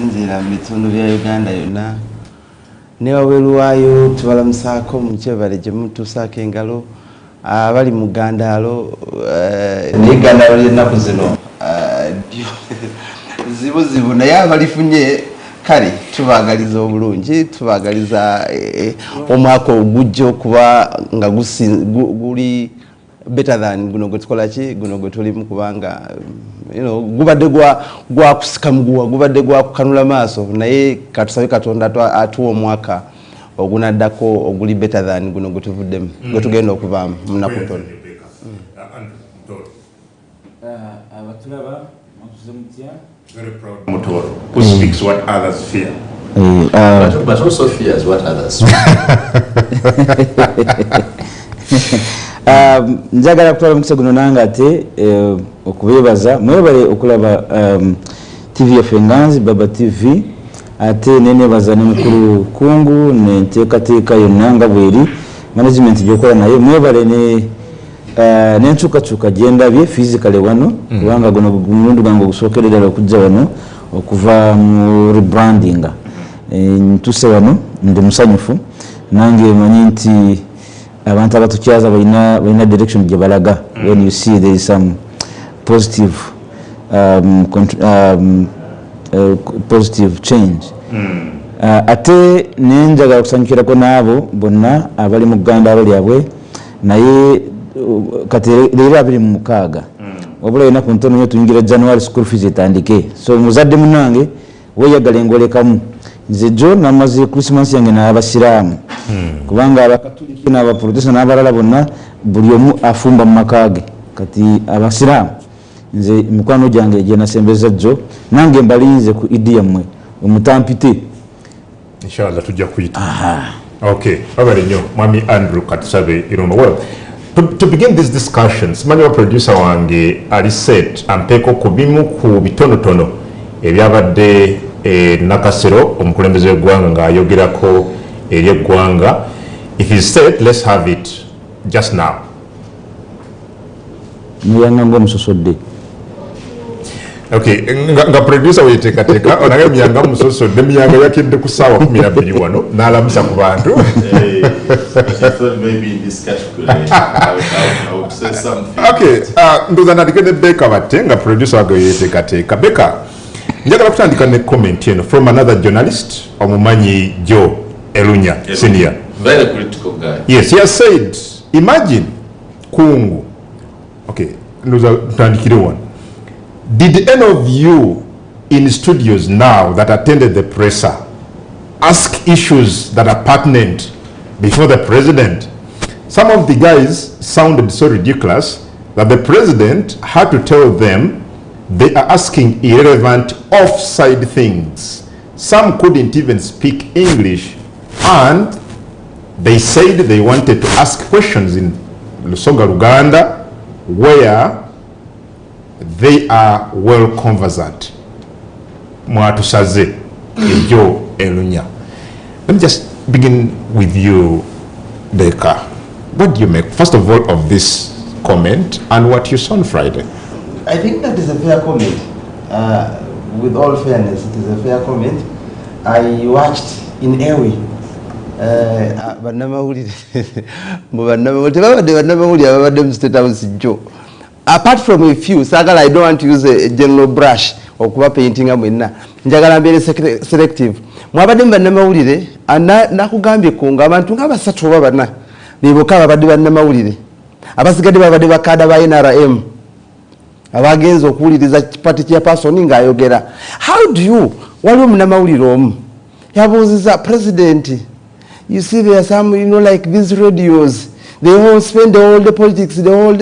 Nzira mitundu bya Uganda yonna ne waweruwayo tubalamusako mukyebale gye mutuusaako engalo abali mu gandalo n'egandalo ly'ennaku zino zibuzibu naye abalifunye kale tubagaliza obulungi tubagaliza omwaka ogujja okuba nga guli better than guno gwe tukola ki guno gwe tulimu kubanga gubadde gwa kusikamuguwa gubadde gwa kukanula maaso naye katusabe Katonda atuwa omwaka ogunaddako oguli better than guno gwe tuvuddemu gwe tugenda okuvaamu munaku ntono. Very proud Mutoro, who speaks what others fear. But also fears what others njagala kutwala mukisa guno nange ate okubebaza mwebale okulaba TV Fenganzi Baba TV ate nenebaza ne mukulu kungu nenteekateeka yonna nga bweri management gyokola naye mwebale nenkyukakyuka gyendabye physically wano kubanga guno mulundi gwange ogusookedde ddala okujja wano okuva mu rebranding ntuse wano ndi musanyufu nange manyi nti abantu abatukyaza balina direction gye balaga when you see there is some positive positive change ate nenjagala okusanyukirako n'abo bonna abali mu ggandalo lyabwe naye kati leero 26 wabula ennaku ntono nyo tuyingira January school fees etandike so muzadde munange weyagala engolekamu nze jo namaze Christmas yange n'abasiraamu kubanga abakatoliki n'abaprotestant n'abalala bonna buli omu afumba mu makage kati abasiraamu nze mikwano gyange gye nasembeza jo nange mbalinze ku idi yammwe omutampite inshallah tujja kuyita. Okay, abali nnyo Mwami Andrew Katusabe Irumba. Well, to begin these discussions manyi wa producer wange ali set ampeko ku bimu ku bitonotono ebyabadde nakasero omukulembeze w'eggwanga ng'ayogerako eri eggwanga. If he's set, let's have it just now. Muyanga ng'omusosodde. Okay, nga producer weyeteekateeka onage muyanga musosodde muyanga yakidde ku ssaawa 12 wano n'alamusa ku bantu. maybe in this category I would say something. Okay, ndoza natike ne Beka batte nga producer wage yeteekateeka. Beka, njagala kutandika ne comment eno from another journalist omumanyi Joe Elunya senior. Very critical guy. Yes, he has said, imagine Kungu. Okay, ndoza tutandikire one. Did any of you in studios now that attended the presser ask issues that are pertinent before the president? Some of the guys sounded so ridiculous that the president had to tell them they are asking irrelevant offside things. Some couldn't even speak English and they said they wanted to ask questions in Lusoga, Luganda, where they are well conversant. Mwatusaze Joe Elunya. Let me just begin with you, Beka. What do you make, first of all, of this comment and what you saw on Friday? I think that is a fair comment. With all fairness, it is a fair comment. I watched in Ewe. Apart from a few, Sagal, I don't want to use a general brush or kuba painting amwena. Njagala mbere selective. Mwabadde bannamawulire nakugambye kunga abantu ng'abasatu oba bana beboka babadde bannamawulire abasigadde babadde bakada ba NRM abagenza okuwuliriza party chairperson ng'ayogera. How do you waliwo munnamawulire omu yabuuziza president, you see there are some, like these radios, they all spend all the politics the whole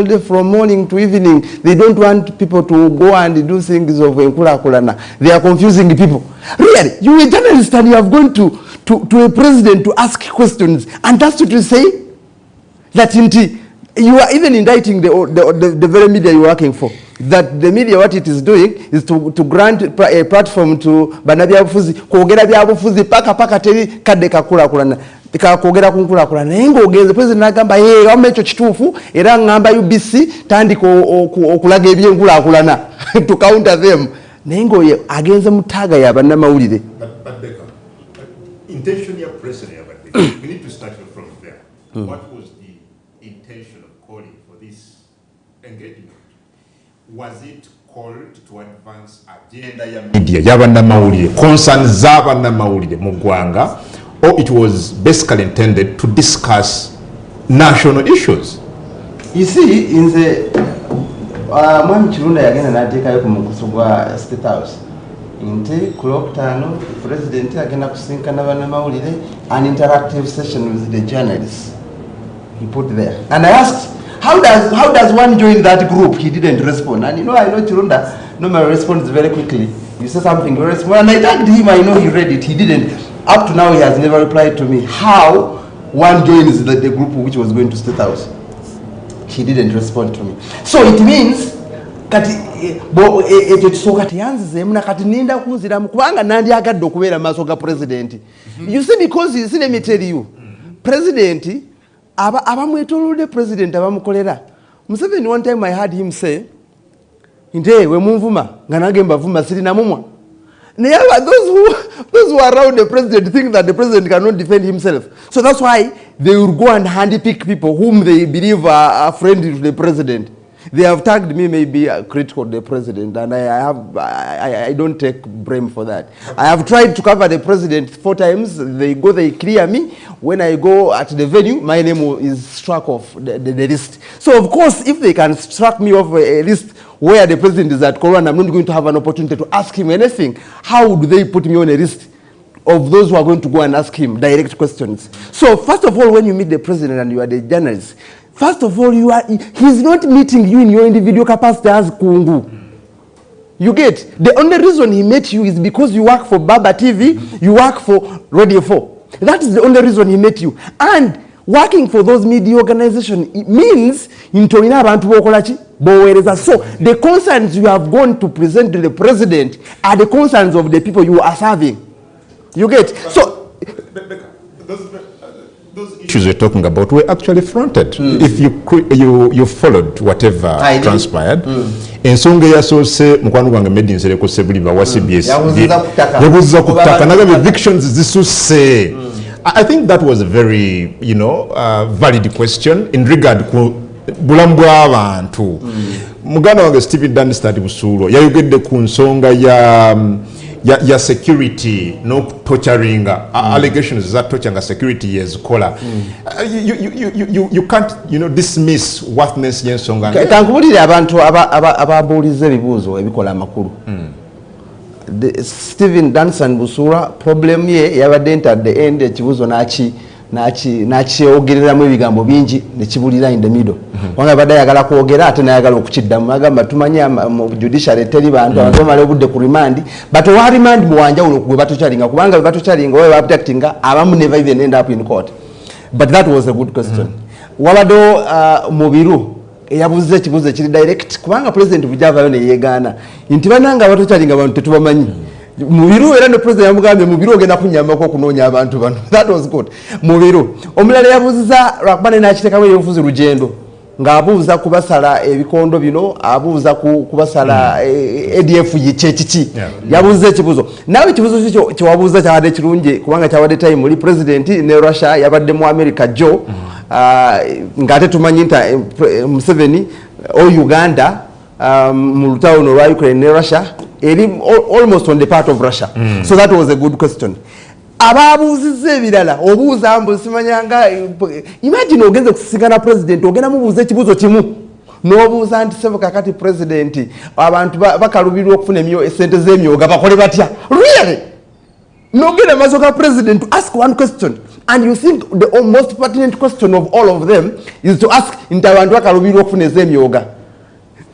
day from morning to evening. They don't want people to go and do things of enkulakulana. They are confusing people. Really, you a journalist and you have gone to a president to ask questions, and that's what you say? That you are even indicting the very media you're working for. That the media, what it is doing is to grant a platform to banabya bufuzi kwogera bya bufuzi paka teri kadde kakulakulana kwogera kunkulakulana naye ng'ogenze president n'agamba wamma ekyo kituufu era ngamba UBC tandika okulaga ebyenkulakulana to counter them. naye ng'oyo agenze mu ttaaga y'abannamawulire. But Becca, intention of President Museveni, we need to start from there. What was the intention of calling for this engagement? Was it called to advance agenda ya media y'abannamawulire, concerns z'abannamawulire mu ggwanga, or it was basically intended to discuss national issues? You see, in the Mwami Kirunda yagenda n'ateekayo ku mukusu gwa State House nti ku Lwokutaano President agenda kusinkana bannamawulire an interactive session with the journalists. He put there. And I asked, how does one join that group? He didn't respond. And I know Kirunda normally responds very quickly. You say something very small, and I tagged him, I know he read it. He didn't. Up to now, he has never replied to me. How one joins the group which was going to State House? He didn't respond to me. So it means kati ekyo kisooka teyanzizeemu nakati ninda kunziramu kubanga nandyagadde okubeera maaso ga president. You see, because you see, let me tell you, president abamwetoolodde president abamukolera. Museveni, one time I heard him say nti we munvuma nga nange mbavuma sirina mumwa. Those who are around the president think that the president cannot defend himself. So that's why they will go and handpick people whom they believe are friendly to the president. They have tagged me maybe critical of the president, and I don't take blame for that. I have tried to cover the president 4 times. They clear me. When I go at the venue, my name is struck off the list. So of course, if they can struck me off a list where the president is at Koran, I'm not going to have an opportunity to ask him anything. How do they put me on a list of those who are going to go and ask him direct questions? So first of all, when you meet the president and you are the journalist, first of all, he's not meeting you in your individual capacity as Kungu. You get? The only reason he met you is because you work for Baba TV, you work for Radio 4. That is the only reason he met you. And working for those media organizations, it means so the concerns you have gone to present to the president are the concerns of the people you are serving. You get? So those issues we're talking about were actually fronted. If you followed whatever transpired. Ensonga yasoose mukwano gwange made nsereko sebuliva wa CBS yabuziza ku ttaka naga evictions zisusse. I think that was a very valid question in regard ku bulamu bw'abantu. Muganda wange Stephen Danstad Busuulo yayogedde ku nsonga ya security no torturing allegations that torturing security is kola. You can't dismiss whatness y'ensonga. Tankubulire abantu ababuuliza ebibuuzo ebikola amakulu. Stephen Danstad Busuulo problem ye yabadde nti at the end ekibuuzo n'akyogereramu ebigambo bingi nekibulira in the middle. Wanga badde ayagala kwogera ate nayagala okukiddamu agamba tumanye mu judiciary teri bantu abantu bamala obudde ku remand but wa remand muwanjawulo gwe batokyalinga kubanga bwe batokyalinga we abductinga abamu never even end up in court. But that was a good question. Wabadde mubiru eyabuuza ekibuuzo ekiri direct kubanga president bujavayo ne yeegaana nti bananga batokyalinga abantu tetubamanyi. Mubiru era ne president yamugambye mubiru ogenda kunyambako okunoonya abantu bano. That was good. Mubiru omulala yabuuza lwakubane n'akiteekamu ebyobufuzi lugendo ng'abuuza kubasala ebikondo bino abuuza kubasala ADF kyekiki yabuuza ekibuuzo. Nawe ekibuuzo kyewabuuza kyabadde kirungi kubanga kyabadde time muri president ne Russia yabadde mu America Joe ng'ate tumanyi nti Museveni o Uganda mu lutawuno lwa Ukraine ne Russia almost on the part of Russia. So that was a good question. Ababuuziza ebirala obuuza mbu simanyanga imagine ogenze kusigana president ogenda mubuuza ekibuuzo kimu n'obuuza nti sebo kakati president abantu bakalubirwa okufuna esente z'emyoga bakole batya. Really? N'ogenda maaso ga president to ask one question and you think the most pertinent question of all of them is to ask nti abantu bakalubirwa okufuna ez'emyoga.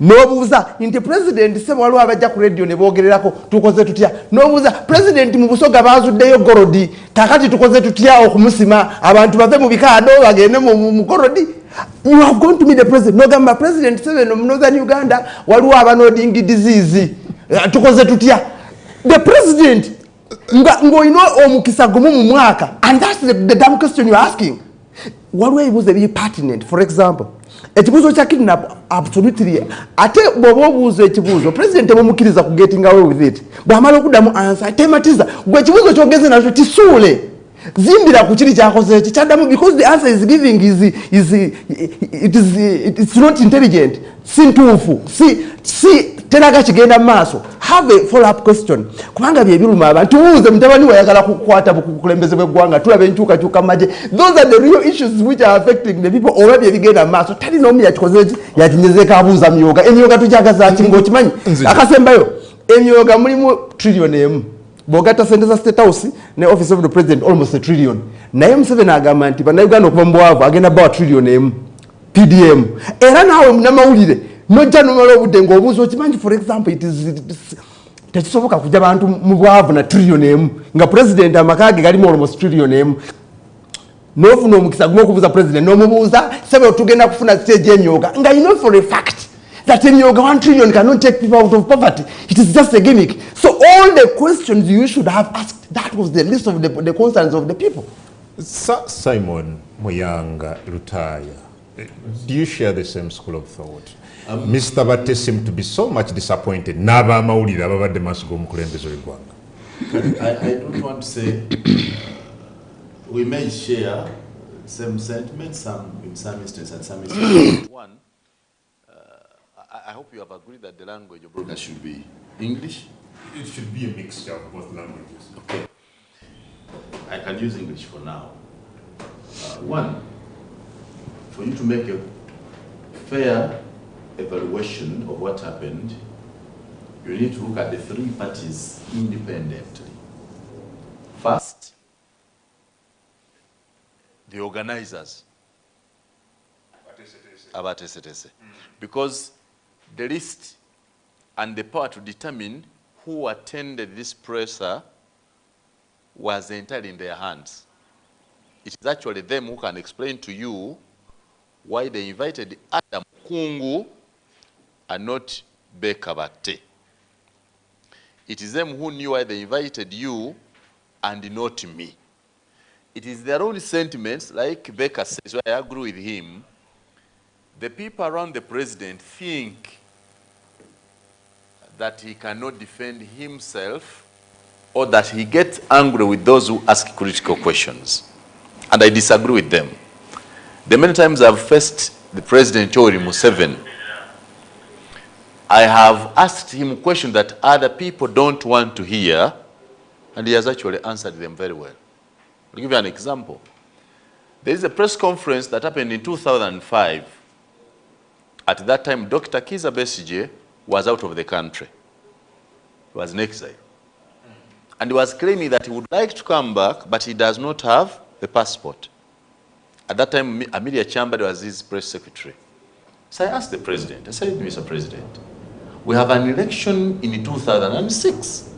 Nobuuza nti president sebo waliwo abajja ku radio ne boogererako tukoze tutya. Nobuuza president mu Busoga baazuddeyo gorodi kakati tukoze tutya okumusima abantu bave mu bikaado bagende mu gorodi. You have gone to meet the president. Nogamba president sebo mu Northern Uganda waliwo abanoding disease tukoze tutya. The president ng'olina omukisa gumu mu mwaka and that's the damn question you're asking. waliwo ebibuuzo ebiri pertinent. For example, ekibuuzo kya kidnap absolutely ate bw'oba obuuza ekibuuzo president mumukkiriza ku getting away with it bw'amala okuddamu answer atematiza gwe ekibuuzo kyogeze nakyo kisuule zimbira ku kiri kyakoze eki kyaddamu because the answer is giving it's not intelligent si ntuufu si teraga kigenda mu maaso. Have a follow up question kubanga bye biruma abantu tubuuze mutabani wayagala kukwata bukulembeze bw'eggwanga tulaba enkyukakyuka maje. Those are the real issues which are affecting the people. Oba bye bigenda mu maaso tali n'omu yakikoze eki yakinyezeeko abuuza myoga emyoga tujagaza ki ng'okimanyi akasembayo emyoga mulimu trillion emu bw'ogatta sente za State House ne office of the president almost a trillion naye Museveni agamba nti bannayuganda okuva mu bwavu agenda bawa trillion emu PDM era naawe munamawulire nojja nomala obudde ng'obuuza okimanyi for example tekisoboka kujja bantu mu bwavu na trillion emu nga president amaka ge galimu almost trillion emu n'ofuna omukisa gumu okubuuza president n'omubuuza sebe tugenda kufuna stage emyoga nga you know for a fact that emyoga 1 trillion cannot take people out of poverty. It is just a gimmick. So all the questions you should have asked, that was the list of the concerns of the people. Simon Muyanga Rutaya, do you share the same school of thought? Mr. Batte seemed to be so much disappointed. I don't want to say we may share same sentiments, in some instances and some instances. One, I hope you have agreed that the language of broadcast should be English. It should be a mixture of both languages. Okay. I can use English for now. One, for you to make a fair evaluation of what happened, you need to look at the three parties independently. First, the organizers. Because the list and the power to determine who attended this presser was entirely in their hands. It is actually them who can explain to you why they invited Adam Kungu and not Bekabate. It is them who knew why they invited you and not me. It is their own sentiments, like Becker says, so I agree with him. The people around the president think that he cannot defend himself or that he gets angry with those who ask critical questions. And I disagree with them. The many times I've faced the President Museveni, I have asked him questions that other people don't want to hear, and he has actually answered them very well. I'll give you an example. There is a press conference that happened in 2005. At that time, Dr. Kizza Besigye was out of the country. He was in exile. And he was claiming that he would like to come back, but he does not have the passport. At that time, Amelia Chambers was his press secretary. So I asked the president, I said, Mr. President, we have an election in 2006.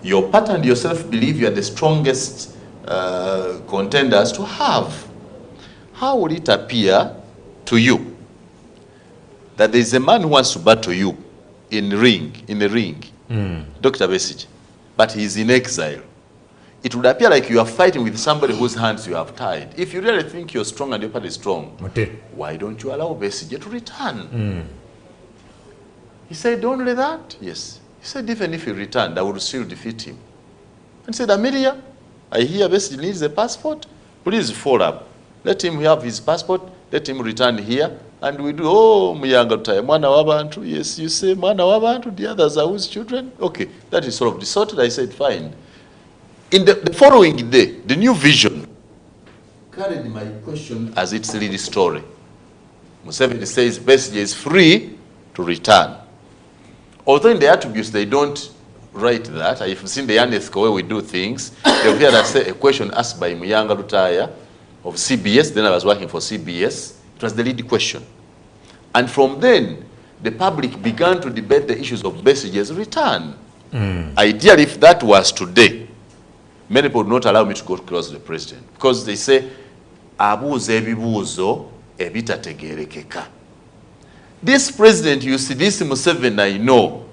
Your party and yourself believe you are the strongest contenders to have. How would it appear to you that there is a man who wants to battle you in the ring, Dr. Besigye, but he is in exile? It would appear like you are fighting with somebody whose hands you have tied. If you really think you're strong and your party is strong, why don't you allow Besigye to return? He said, only that? Yes. He said, even if he returned, I would still defeat him. And said, Amelia, I hear Besigye needs a passport. Please follow up. Let him have his passport. Let him return here. And we do, oh, Muyanga Rutaya, Mwana Wabantu. Yes, you say Mwana Wabantu. The others are whose children? Okay, that is sort of distorted. I said, fine. In the following day, the New Vision carried my question as its lead story. Museveni says Besigye is free to return. Although in the attributes they don't write that, I've seen the unethical way we do things. They'll hear that say a question asked by Muyanga Rutaya of CBS, then I was working for CBS. It was the lead question. And from then, the public began to debate the issues of Besigye's return. Ideally, if that was today, many people would not allow me to go close to the president because they say, abuuza ebibuuzo ebitategeerekeka. This president, you see, this Museveni I know,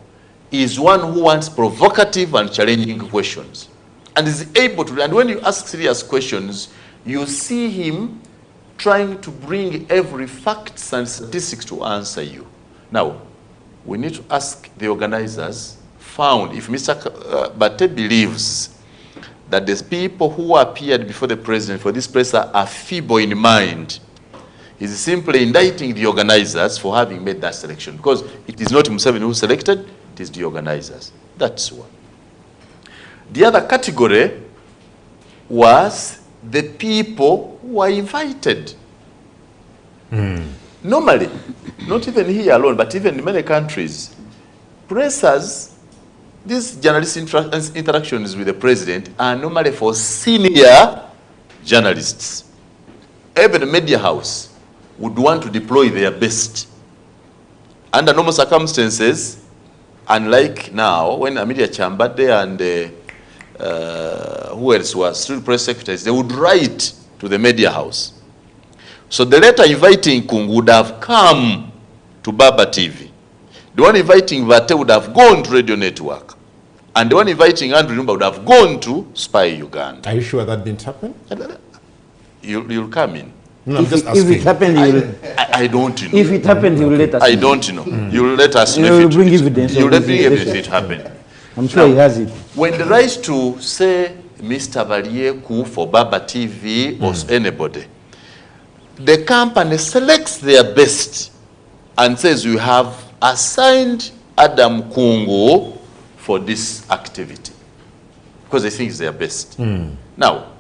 is one who wants provocative and challenging questions. And is able to, and when you ask serious questions, you see him trying to bring every facts and statistics to answer you. Now, we need to ask the organizers, found, if Mr. Bate believes that the people who appeared before the president for this press are feeble in mind, is simply indicting the organizers for having made that selection, because it is not Museveni who selected, it is the organizers. That's one. The other category was the people who were invited. Normally, not even here alone, but even in many countries, pressers, these journalist interactions with the president are normally for senior journalists. Every media house would want to deploy their best. Under normal circumstances, unlike now, when Amelia Chambade and who else was still press secretaries, they would write to the media house. So the letter inviting Kung would have come to Baba TV. The one inviting Vate would have gone to Radio Network. And the one inviting Andrew Lumba would have gone to Spy Uganda. Are you sure that didn't happen? You'll come in. No, I'm just asking. If it happened, I don't know. If it happened, he will let us know. I don't know. You'll let us know. You will bring evidence. You'll bring evidence if it happened. I'm sure he has it. When the right to say Mr. Valieku for Baba TV or anybody, the company selects their best and says we have assigned Adam Kungu for this activity because they think it's their best. Now,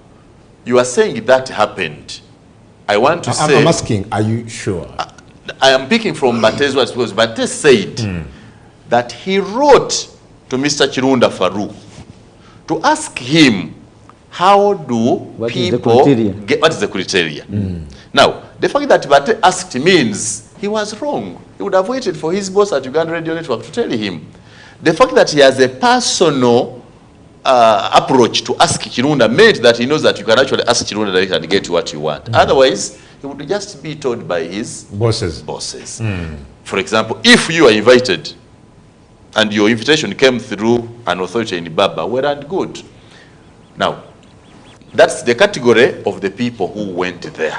you are saying that happened. I want to say... I'm asking, are you sure? I am picking from Bate's words because Bate said that he wrote to Mr. Chirunda Farouk to ask him how do people get, what is the criteria? Now, the fact that Bate asked means he was wrong. He would have waited for his boss at Uganda Radio Network to tell him. The fact that he has a personal approach to ask Chirunda meant that he knows that you can actually ask Chirunda directly and get what you want. Otherwise, he would just be told by his bosses. For example, if you are invited and your invitation came through an authority in Baba, well and good. Now, that's the category of the people who went there.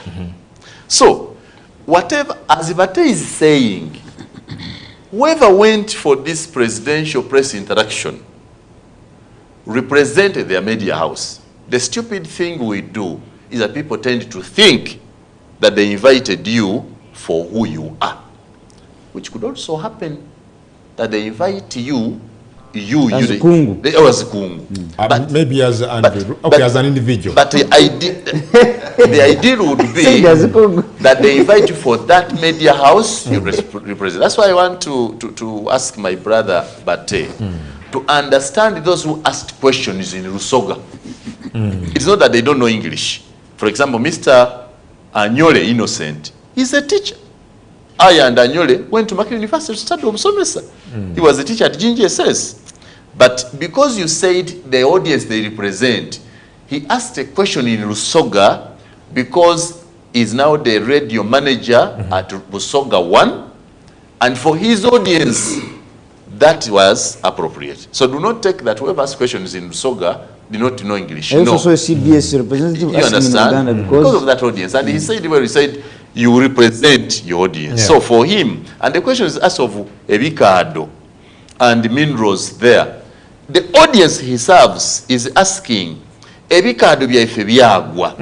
So, whatever, as Bate is saying, whoever went for this presidential press interaction represented their media house. The stupid thing we do is that people tend to think that they invited you for who you are, which could also happen that they invite you as Kungu. As Kungu. But maybe as Andrew, as an individual. But the ideal would be that they invite you for that media house you represent. That's why I want to ask my brother Bate to understand those who asked questions in Rusoga. It's not that they don't know English. For example, Mr. Anyole Innocent, he's a teacher. I and Anyole went to Makere University to study Omusomesa. He was a teacher at GNGSS. But because you said the audience they represent, he asked a question in Rusoga because he's now the radio manager at Rusoga 1. And for his audience, that was appropriate. So do not take that whoever asks questions in Rusoga do not know English. No. Also a CBS representative. You understand? Because of that audience. And he said, where he said, you represent your audience. So for him, and the question is asked of Ebikado and Minrose there, the audience he serves is asking, Ebikado byaife byagwa.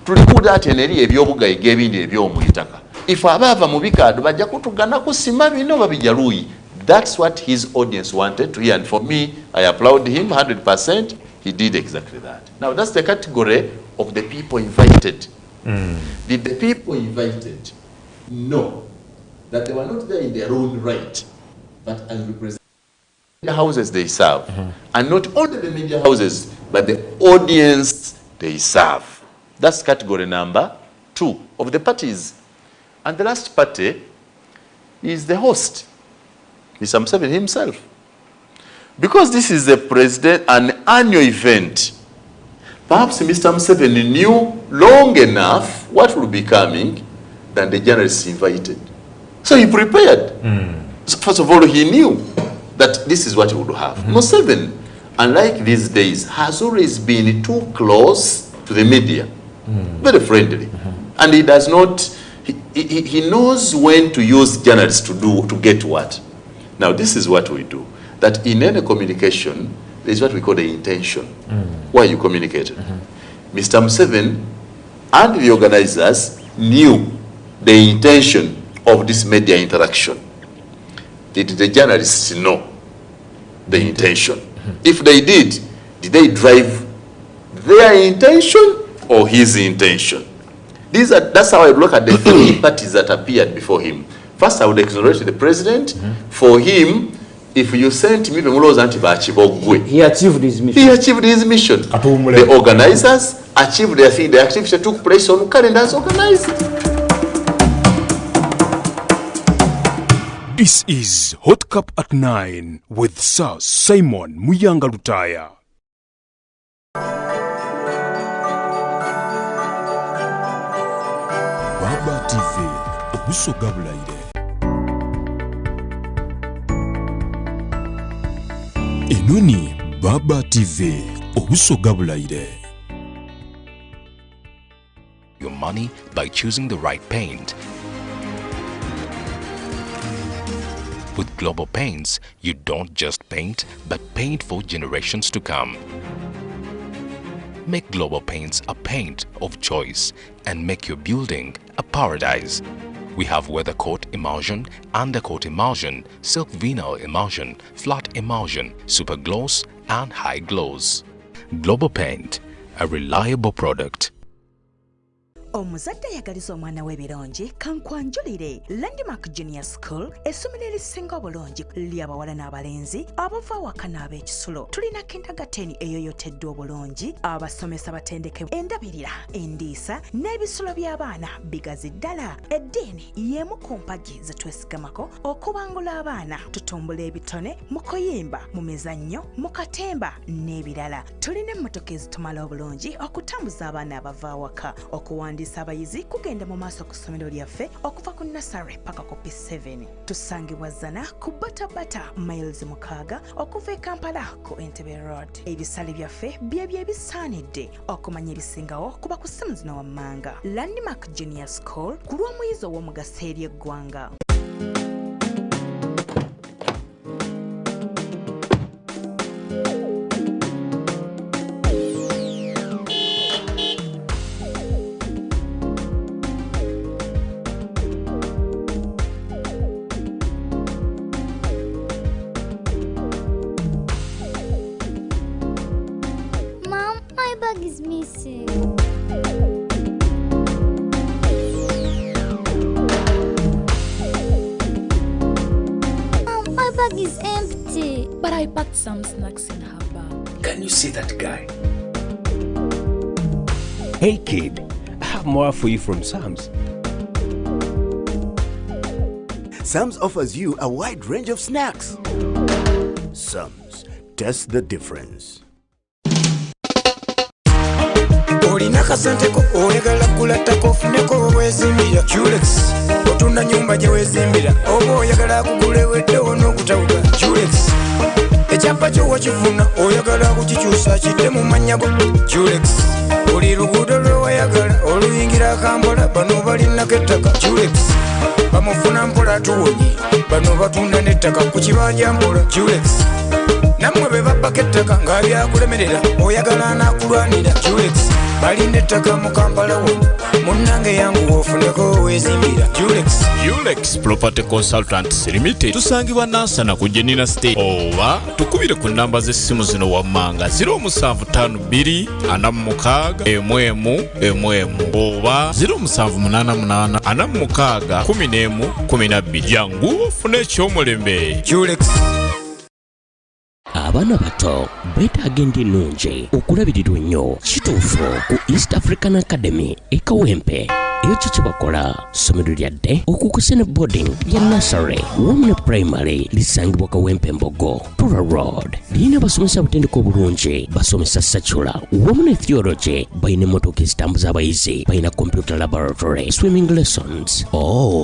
Tulikuda ateneri ebyobuga egebindi ebyomuyitaka. If abava mu bikado bajja kutugana kusima bino babijaluyi. That's what his audience wanted to hear. And for me, I applaud him 100%. He did exactly that. Now, that's the category of the people invited. Did the people invited know that they were not there in their own right, but as representing the houses they serve? And not only the media houses, but the audience they serve. That's category number 2 of the parties. And the last party is the host, Mr. Museveni himself. Because this is an annual event, perhaps Mr. Museveni knew long enough what would be coming than the journalists invited. So he prepared. So first of all, he knew that this is what he would have. Museveni, unlike these days, has always been too close to the media. Very friendly. And he does not, he knows when to use journalists to get what. Now, this is what we do. That in any communication, there is what we call the intention. Why you communicated. Mr. Museveni and the organizers knew the intention of this media interaction. Did the journalists know the intention? If they did they drive their intention or his intention? That's how I look at the three parties that appeared before him. First, I would exonerate the president. For him, if you sent me he achieved his mission. He achieved his mission. The organizers achieved their thing. The activity took place on calendars organized. This is Hot Cup at 9 with Sir Simon Muyanga Lutaya. Baba TV, Obuso Gabulaide. Enoni Baba TV, Obuso Gabulaide. Your money by choosing the right paint. With Global Paints, you don't just paint, but paint for generations to come. Make Global Paints a paint of choice and make your building a paradise. We have weather coat emulsion, undercoat emulsion, silk vinyl emulsion, flat emulsion, super gloss and high gloss. Global Paint, a reliable product. Omuzadde yagaliza omwana w'ebirungi kankwanjulire Landmark Junior School essomero erisinga obulungi ly'abawala n'abalenzi abava awaka n'ab'ekisulo. Tulina kindergarten eyoyoteddwa obulungi, abasomesa batendeke endabirira, endiisa n'ebisulo by'abaana bigazi ddala. Eddiini y'emu ku mpagi ze twesigamako okubangula abaana. Tutumbula ebitone mu kuyimba, mu mizannyo, mu katemba n'ebirala. Tulina emmotoka ezitumala obulungi okutambuza abaana abava awaka, okuwandiisa abayizi kugenda mu maaso ku ssomero lyaffe okuva ku nursery paka ku P7. Tusangibwa Zana ku Batabata miles 6 okuva e Kampala ku Entebbe Road. Ebisale byaffe bye bisaanidde okumanya ebisingawo kuba ku ssimu zino wammanga. Landmark Junior School ku lw'omuyizi ow'omugaso eri eggwanga. Is missing. Mom, my bag is empty. But I packed some snacks in her bag. Can you see that guy? Hey kid, I have more for you from Sam's. Sam's offers you a wide range of snacks. Sam's, taste the difference. Olina kasenteko oyagala kulatako funeko wezimbira Julex otunda nyumba gye wezimbira oba oyagala kugula eweddewo n'okutawuka Julex ekyapa kyo wakifuna oyagala kukikyusa kidde mu mannya go Julex buli luguudo lwewayagala oluyingira Kampala bano balinako ettaka Julex bamufuna mpola tuwonye bano batunda n'ettaka ku kibanja mpola Julex namwe be babbako ettaka nga byakulemerera oyagala n'akulwanira Julex balinde ettaka mu Kampala wonna munnange yangu ofuneko wezimbira Julex Property Consultants Limited tusangibwa Nansana ku Jenina State oba tukubire ku namba z'essimu zino wammanga 0752 46 11 oba 0788 46 11 12 jangu ofune ekyomulembe Julex. Abaana bato beetaaga ennungi okulabirirwa ennyo kituufu ku East African Academy e Kawempe. Ekyo kye bakola ssomero lyadde okukusa ne boarding ya nursery wamu ne primary lisangibwa Kawempe Mbogo Tura Road. Lirina basomesa butendeka obulungi basomesa secular wamu ne theology. Balina emmotoka ezitambuza abayizi, balina computer laboratory, swimming lessons.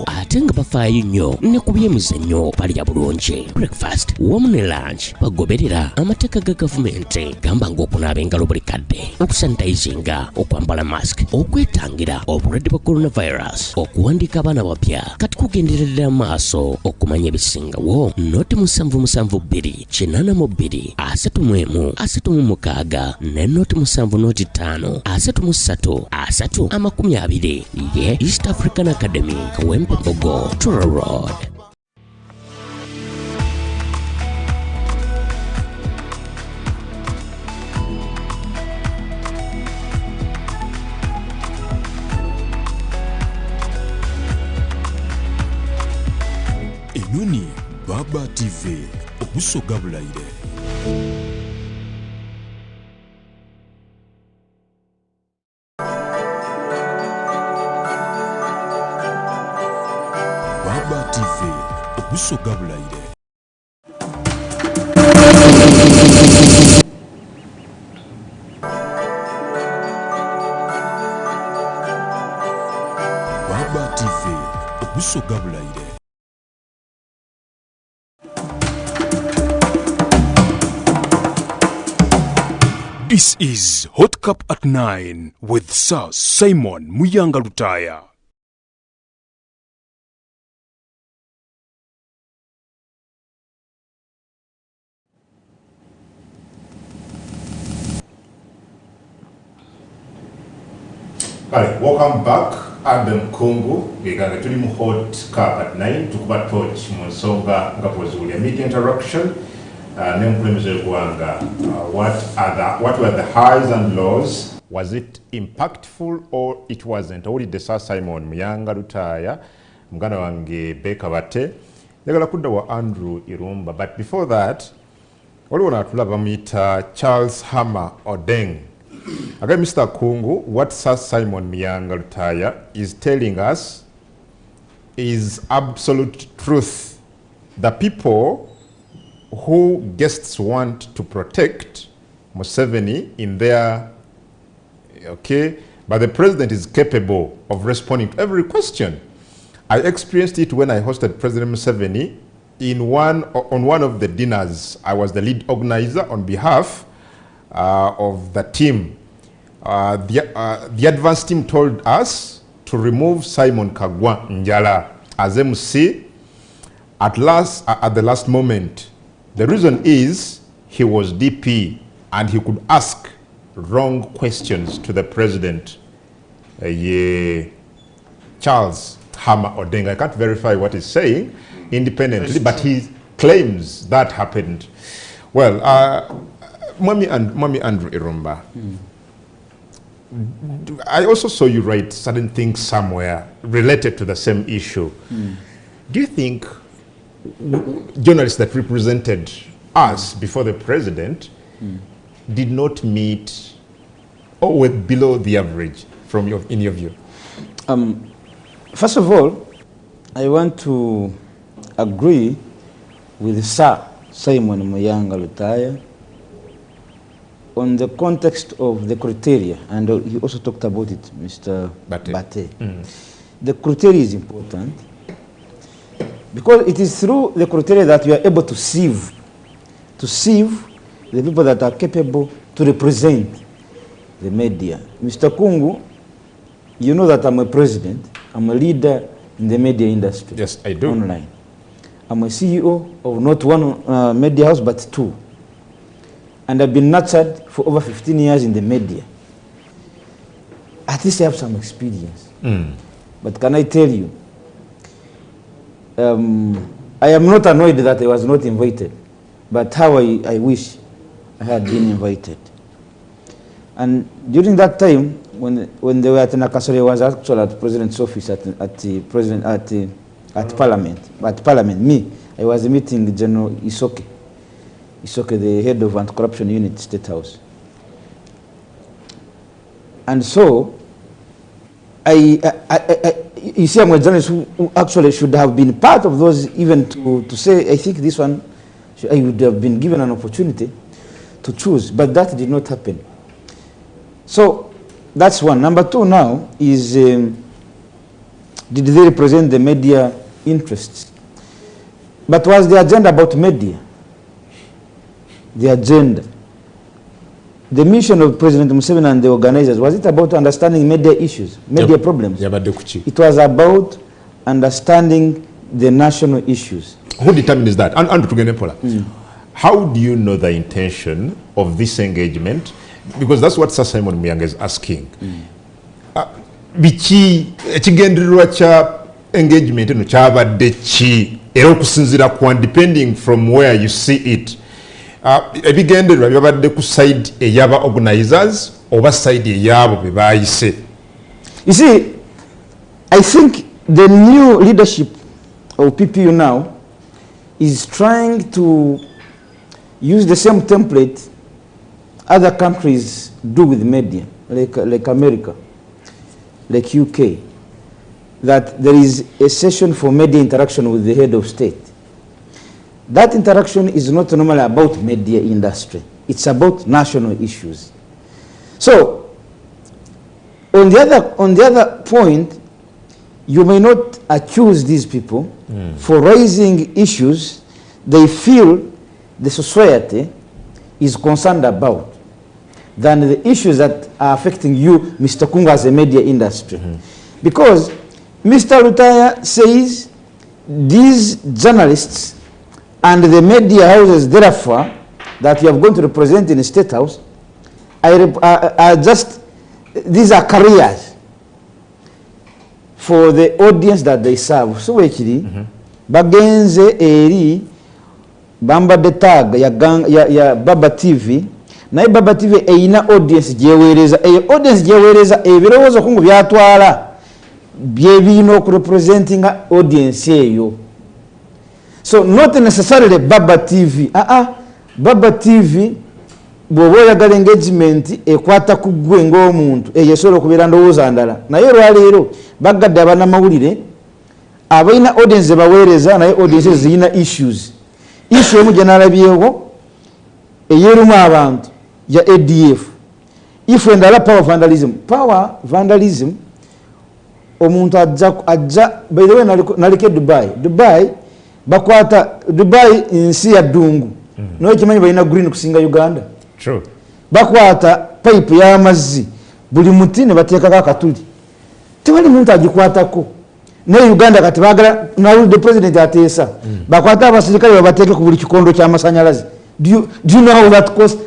Ate nga bafaayo nnyo ne ku byemizannyo balya bulungi. Breakfast wamu ne lunch bagoberera amateeka ga gavumenti gamba ng'okunaaba engalo buli kadde, okusanitizinga, okwambala mask, okwetangira obulwadde bwa coronavirus okuwandika abaana bapya kati kugenderera maaso okumanya ebisingawo noti 772 ne noti 7.5 ye East African Academy Kawempe Bogo Tura Road. Enoni Baba TV obusoga bulaire. Baba TV obusoga bulaire. Baba TV obusoga bulaire. This is Hot Cup at 9 with Sir Simon Muyanga Lutaya. Right, welcome back. Adam Kungu, Giganga Tulimu Hot Cup at 9, Tukuba Torch, Monsonga, Ngapozulia. Media interaction. What were the highs and lows? Was it impactful or it wasn't? Owulidde Sir Simon Muyanga Lutaya, muganda wange Beka Bate, njagala kudda wa Andrew Irumba. But before that, waliwo n'atulaba bamuyita Charles Hammer Odeng. Again, Mr. Kungu, what Sir Simon Muyanga Lutaya is telling us is absolute truth. The people who guests want to protect Museveni in their, okay, but the president is capable of responding to every question. I experienced it when I hosted President Museveni on one of the dinners. I was the lead organizer on behalf of the team. The advance team told us to remove Simon Kagwa Njala as MC at the last moment. The reason is he was DP and he could ask wrong questions to the president. Charles Hammer Odeng. I can't verify what he's saying independently, but he claims that happened. Well, Mommy Andrew Irumba, I also saw you write certain things somewhere related to the same issue. Do you think journalists that represented us before the president did not meet or were below the average in your view? First of all, I want to agree with Sir Simon Muyanga Lutaya on the context of the criteria, and he also talked about it, Mr. Bate. The criteria is important because it is through the criteria that we are able to sieve the people that are capable to represent the media. Mr. Kungu, you know that I'm a president, I'm a leader in the media industry. Yes, I do. Online. I'm a CEO of not one media house, but two. And I've been nurtured for over 15 years in the media. At least I have some experience. But can I tell you, I am not annoyed that I was not invited, but how I wish I had been invited. And during that time, when they were at Nakasore, I was actually at the President's office at Parliament. At Parliament, I was meeting General Isoke, the head of anti-corruption unit, State House. And so, you see, I'm a journalist who actually should have been part of those, even to say, I think this one, I would have been given an opportunity to choose, but that did not happen. So, that's one. Number two now is, did they represent the media interests? But was the agenda about media? The agenda. the mission of President Museveni and the organizers, was it about understanding media issues, media problems? It was about understanding the national issues. Who determines that? And how do you know the intention of this engagement? Because that's what Sir Simon Muyanga is asking. Biki ekigendererwa kya engagement eno kyabadde ki era okusinziira ku depending from where you see it. Ebigendererwa byabadde ku side eyaba organizers oba side eyabo be bayise. You see, I think the new leadership of PPU now is trying to use the same template other countries do with media, like America, like UK, that there is a session for media interaction with the head of state. That interaction is not normally about media industry. It's about national issues. So, on the other point, you may not accuse these people for raising issues they feel the society is concerned about than the issues that are affecting you, Mr. Kunga, as a media industry. Because Mr. Lutaya says these journalists and the media houses, therefore, that you have gone to represent in the State House, are just, these are careers for the audience that they serve. So actually, bagenze eri bamba de tag ya Baba TV, naye Baba TV eyina audience gyeweereza, audience gyeweereza ebirowoozo kungu byatwala byebino ku representing audience eyo. So not necessarily Baba TV. Baba TV bw'oba oyagala engagement ekwata ku ggwe ng'omuntu eyesobola okubeera ndowooza ndala. Naye olwaleero bagadde abannamawulire abalina audience ze baweereza naye audience ziyina issues. Issue emu gye nalabyewo eyeerumu abantu ya ADF. Issue endala power vandalism. Power vandalism omuntu ajja by the way naliko Dubai bakwata Dubai nsi ya ddungu. Naye kimanyi balina green kusinga Uganda. True. Bakwata pipe y'amazzi buli muti ne bateekako akatuli. Tewali muntu agikwatako. Ne Uganda kati bagala nawulidde president ateesa bakwata abasirikale babateeke ku buli kikondo ky'amasanyalaze. Do you know how that cost?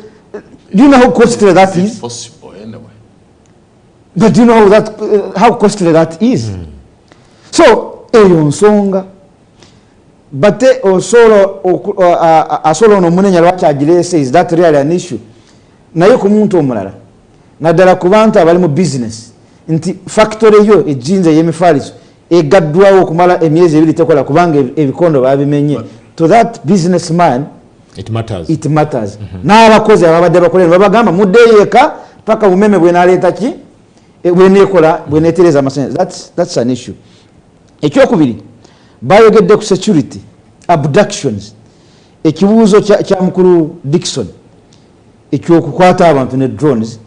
Do you know how costly that is? It's possible anyway. But do you know how costly that is? So eyo nsonga bate osolo n'omunenya lwaki agirese, is that really an issue? Naye ku muntu omulala naddala ku bantu abali mu business nti factory yo ejjinza y'emifaliso egaddwawo okumala emyezi 2 tekola kubanga ebikondo babimenye. To that businessman it matters. N'abakozi ababadde bakolera babagamba muddeeyeka paka bumeme bwenaleeta ki bweneekola bweneetereza amasanyalaze. That's an issue. Ekyokubiri bayogedde ku security abductions, ekibuuzo kya mukulu Dickson ekyokukwata abantu ne drones,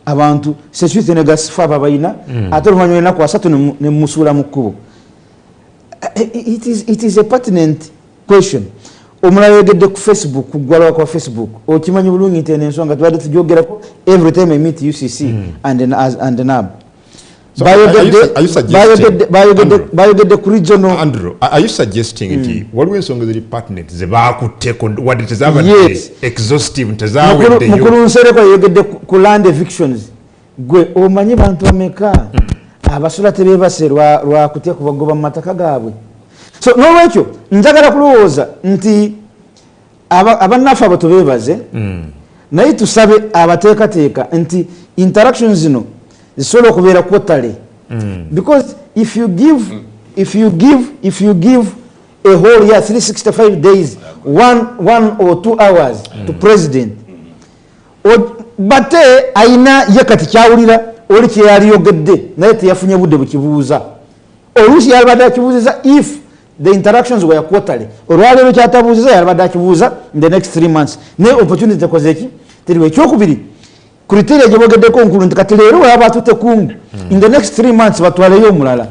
abantu security ne gasifa babayina ate oluvannyuma ennaku 3 ne musuula mu kkubo. It is a pertinent question. Omulala yogedde ku Facebook, kuggwalawo kwa Facebook, okimanyi bulungi nti ensonga tubadde tugyogerako every time I meet UCC and NAB. So bayogedde ku regional. Andrew, are you suggesting nti waliwo ensonga ziri pertinent ze baakutteko wadde tezabadde exhaustive ntezaweddeyo? Mukulu Nsereko yogedde ku land evictions. Gwe omanyi bantu bameka abasula tebeebase lwa kutya kubagoba mu mataka gaabwe. So n'olwekyo njagala kulowooza nti abannaffe abo tubeebaze naye tusabe abateekateeka nti interactions zino zisobola okubeera quarterly. Because if you give a whole year 365 days 1 or 2 hours to president bate aina yakati kyawulira oli kyeyaliyogedde naye teyafunye budde bukibuuza oluusi yalibadde akibuuziza if the interactions were quarterly. Olwaleero kyatabuuziza yalibadde akibuuza in the next 3 months naye opportunity tekozeki teriwo. Ekyokubiri criteria gye bogeddeko nkulu nti kati leero waba atutte kungu in the next 3 months batwaleyo omulala.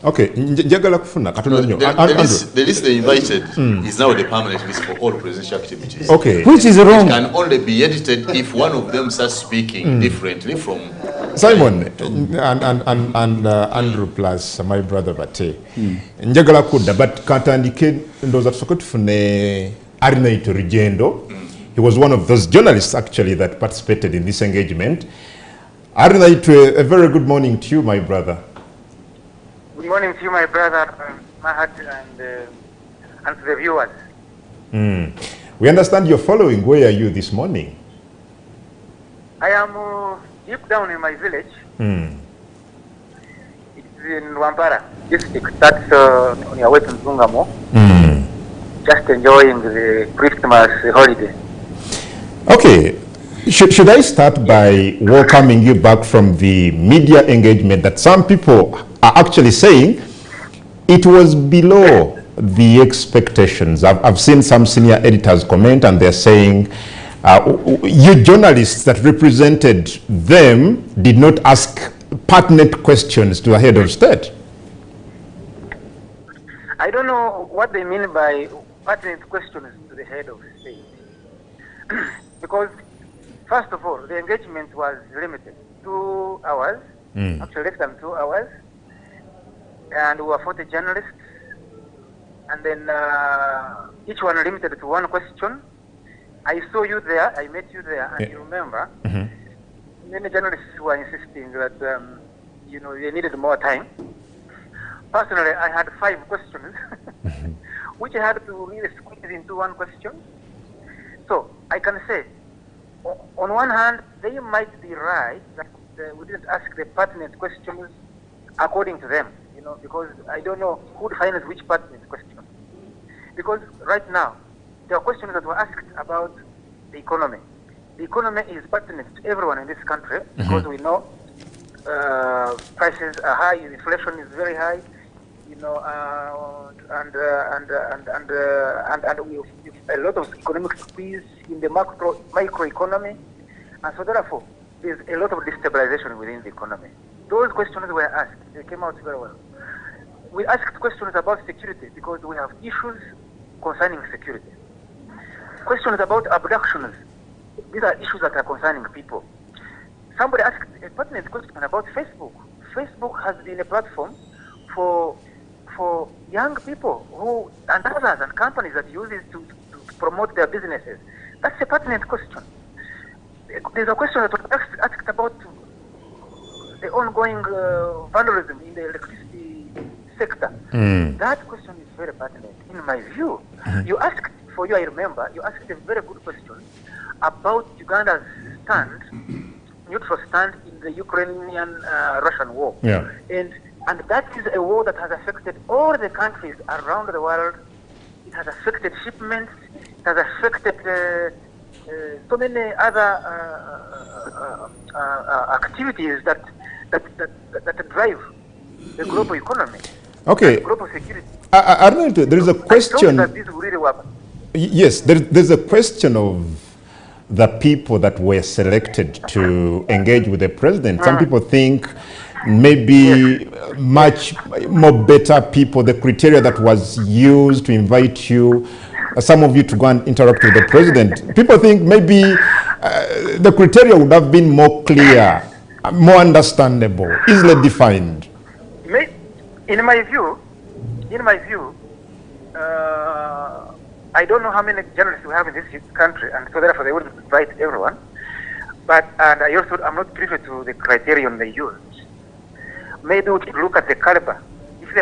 Okay, njagala kufuna katono nnyo. The list they invited is now the permanent list for all presidential activities. Okay. Which is wrong. It can only be edited if one of them starts speaking differently from Simon and Andrew plus my brother Bate. Njagala kudda but katandike ndoza tusoko tufune Arinaito Rugendo. He was one of those journalists actually that participated in this engagement. Arinaito, a very good morning to you, my brother. Good morning to you, my brother, Mahat, and to the viewers. We understand you're following. Where are you this morning? I am deep down in my village. It's in Wampara district. That's on your way to Zungamo. Just enjoying the Christmas holiday. Okay. Should I start by welcoming you back from the media engagement that some people are actually saying it was below the expectations? I've seen some senior editors comment and they're saying you journalists that represented them did not ask pertinent questions to a head of state. I don't know what they mean by pertinent questions to the head of state. Because first of all, the engagement was limited. 2 hours, actually less than 2 hours. And we were 40 journalists. And then each one limited to one question. I saw you there, I met you there, and you remember, many journalists were insisting that, they needed more time. Personally, I had 5 questions, which I had to really squeeze into one question. So, I can say, on one hand, they might be right that we didn't ask the pertinent questions according to them, because I don't know who defines which pertinent question. Because right now, there are questions that were asked about the economy. The economy is pertinent to everyone in this country because we know prices are high, inflation is very high, and we have a lot of economic squeeze in the microeconomy, and so therefore there's a lot of destabilization within the economy. Those questions were asked; they came out very well. We asked questions about security because we have issues concerning security. Questions about abductions. These are issues that are concerning people. Somebody asked a pertinent question about Facebook. Facebook has been a platform for young people and others and companies that use it to promote their businesses. That's a pertinent question. There's a question that was asked about the ongoing vandalism in the electricity sector. That question is very pertinent. In my view, you asked, for you I remember, you asked a very good question about Uganda's neutral stand in the Ukrainian-Russian war. Yeah. And that is a war that has affected all the countries around the world. It has affected shipments. It has affected so many other activities that drive the global economy. Okay. Global security. Arnold, there is a question. That this will really work. Yes, there's a question of the people that were selected to engage with the president. Some people think maybe much more better people, the criteria that was used to invite you, some of you to go and interact with the president. People think maybe the criteria would have been more clear, more understandable, easily defined. In my view, I don't know how many journalists we have in this country, and so therefore they wouldn't invite everyone. But and I'm not privy to the criterion they used. Maybe we could look at the caliber. If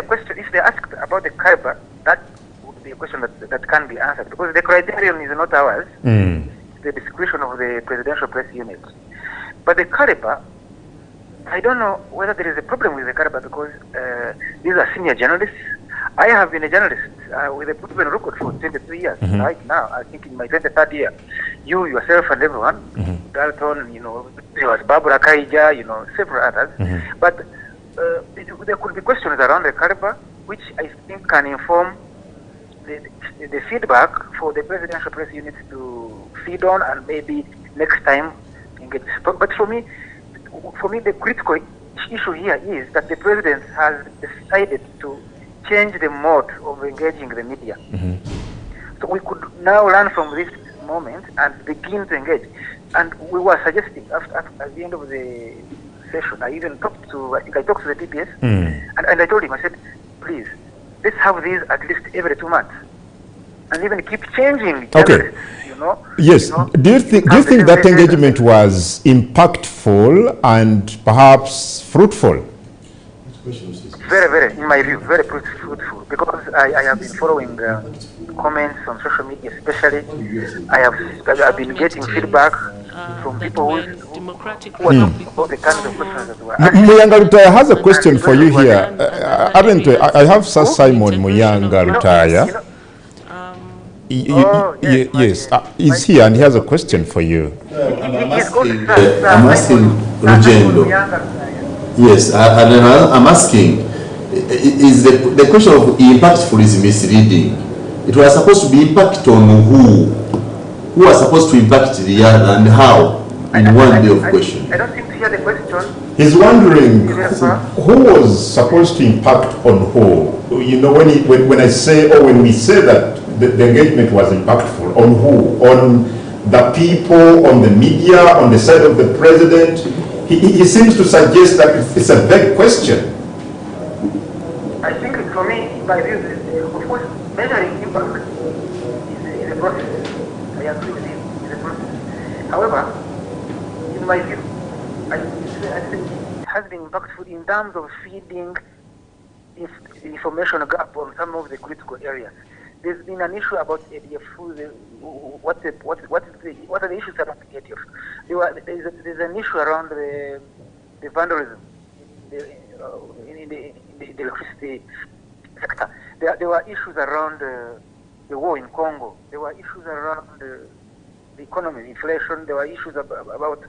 they asked about the caliber, that would be a question that can be answered because the criterion is not ours. It's the discretion of the Presidential Press Unit. But the caliber, I don't know whether there is a problem with the caliber because these are senior journalists. I have been a journalist with a proven record for 23 years. Right now, I think in my 23rd year, you yourself and everyone, Dalton, there was Barbara Kaija, several others. But there could be questions around the caliber, which I think can inform the feedback for the Presidential Press Unit to feed on and maybe next time engage. But for me, the critical issue here is that the president has decided to change the mode of engaging the media. So we could now learn from this moment and begin to engage. And we were suggesting at the end of the session, I talked to the TPS, and I told him, I said, please, let's have these at least every 2 months, and even keep changing. Okay. Yes. Do you think that engagement was impactful and perhaps fruitful? Very, very, in my view, very fruitful, because I have been following comments on social media, especially. I've been getting feedback from people who are talking about the kind of questions that were asked. Muyanga Lutaya has a question for you here. I have Sir Simon Muyanga Lutaya. Yes, he's here and he has a question for you. I'm asking Rugendo. Yes, and I'm asking, is the question of impactful is misleading? It was supposed to be impact on who? Who was supposed to impact the other and how? In one day of question. I don't think to hear the question. He's wondering who was supposed to impact on who? You know, when I say, or when we say that the engagement was impactful, on who? On the people, on the media, on the side of the president? He seems to suggest that it's a vague question. I think for me, my view is, of course, measuring impact is a process. I agree with him, it's a process. However, in my view, I think it has been impactful in terms of feeding information gap on some of the critical areas. There's been an issue about ADF. What are the issues around the ADF? There's an issue around the vandalism in the electricity sector. There were issues around the war in Congo. There were issues around the economy, inflation. There were issues about